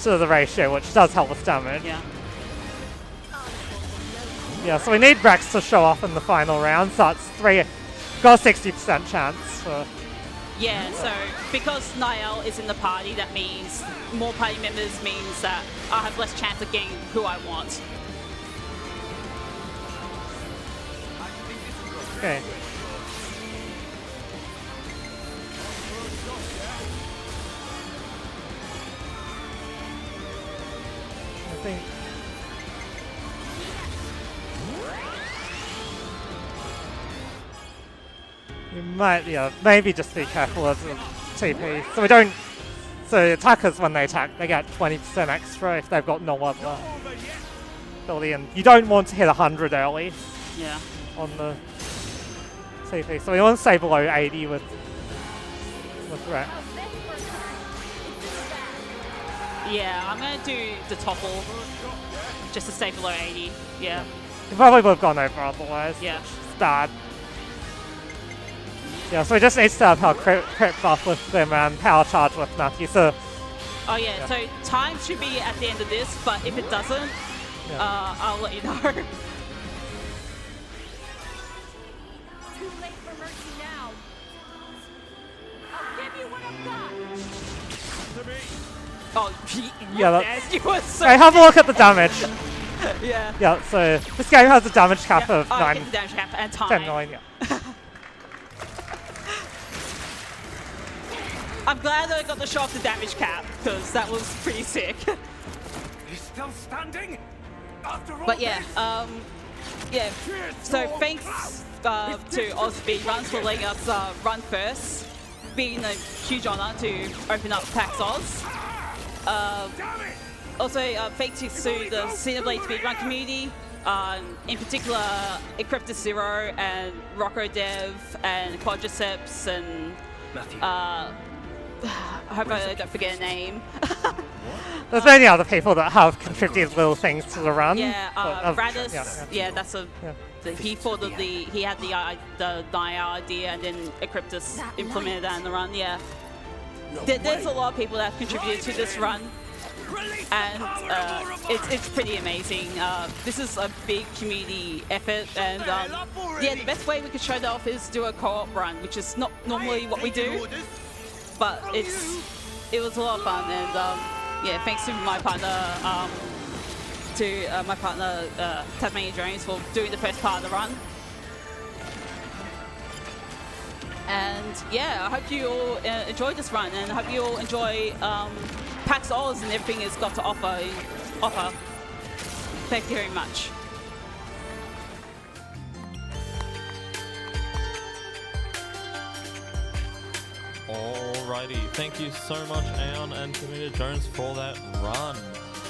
to the ratio, which does help with damage. Yeah. Yeah, so we need Rex to show up in the final round, so that's got a 60% chance for... Yeah, so because Niall is in the party, that means more party members means that I have less chance of getting who I want. Okay. I think... You might, maybe just be careful of the TP. So we don't... So attackers, when they attack, they get 20% extra if they've got no other ability. And you don't want to hit 100 early on the TP. So we want to stay below 80 with Rex. Yeah, I'm going to do the topple just to stay below 80. Yeah. You probably would have gone over otherwise. Yeah. It's bad. Yeah, so we just need to have our crit buff with them and power charge with Matthew. So. Oh yeah, so time should be at the end of this, but if it doesn't, I'll let you know. Too late for mercy now. I'll give you what I've got. Oh, yeah, you were so... Okay, have a look at the damage. Yeah. Yeah, so this game has a damage cap of 9. The damage cap and time. 10 million, I'm glad that I got the shot of the damage cap, because that was pretty sick. He's still standing? After all But yeah, so thanks to AusSpeedruns for letting us run first. Being a huge honor to open up PAX Oz. Also, thanks to the Xenobade Speedrun community, in particular Encryptor Zero and Rocco Dev and Quadriceps and I hope I don't forget a name. There's many other people that have contributed little things to the run. Yeah, Radis. Yeah. That's a. Yeah. He thought of he had the idea, and then Encryptus implemented that in the run. Yeah. There's a lot of people that have contributed to this run, and it's pretty amazing. This is a big community effort, and yeah, the best way we could show that off is do a co-op run, which is not normally what we do, but it was a lot of fun, and yeah, thanks to my partner TasmaniaJones for doing the first part of the run. And yeah, I hope you all enjoyed this run, and I hope you all enjoy PAX Oz and everything it's got to offer. Thank you very much. Alrighty, thank you so much, Aeon and TasmaniaJones, for that run.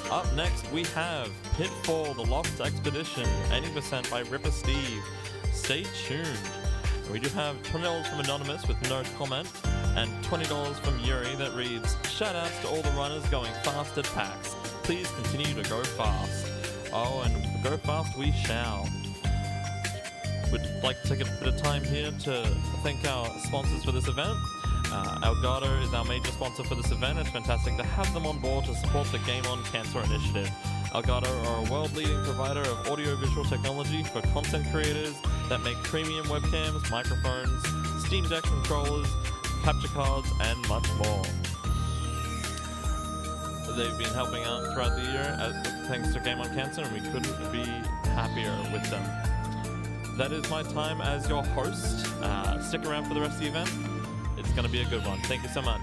Up next, we have Pitfall: The Lost Expedition, 80% by Ripper Steve. Stay tuned. We do have $20 from Anonymous with no comment, and $20 from Yuri that reads, "Shoutouts to all the runners going fast at PAX. Please continue to go fast." Oh, and go fast we shall. We'd like to take a bit of time here to thank our sponsors for this event. Elgato is our major sponsor for this event. It's fantastic to have them on board to support the Game On Cancer initiative. Elgato are a world-leading provider of audio-visual technology for content creators that make premium webcams, microphones, Steam Deck controllers, capture cards, and much more. They've been helping out throughout the year thanks to Game On Cancer, and we couldn't be happier with them. That is my time as your host. Stick around for the rest of the event. It's going to be a good one. Thank you so much.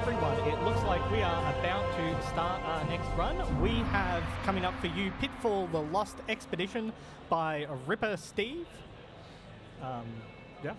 everyone. It looks like we are about to start our next run. We have coming up for you Pitfall: The Lost Expedition by Ripper Steve. Yeah.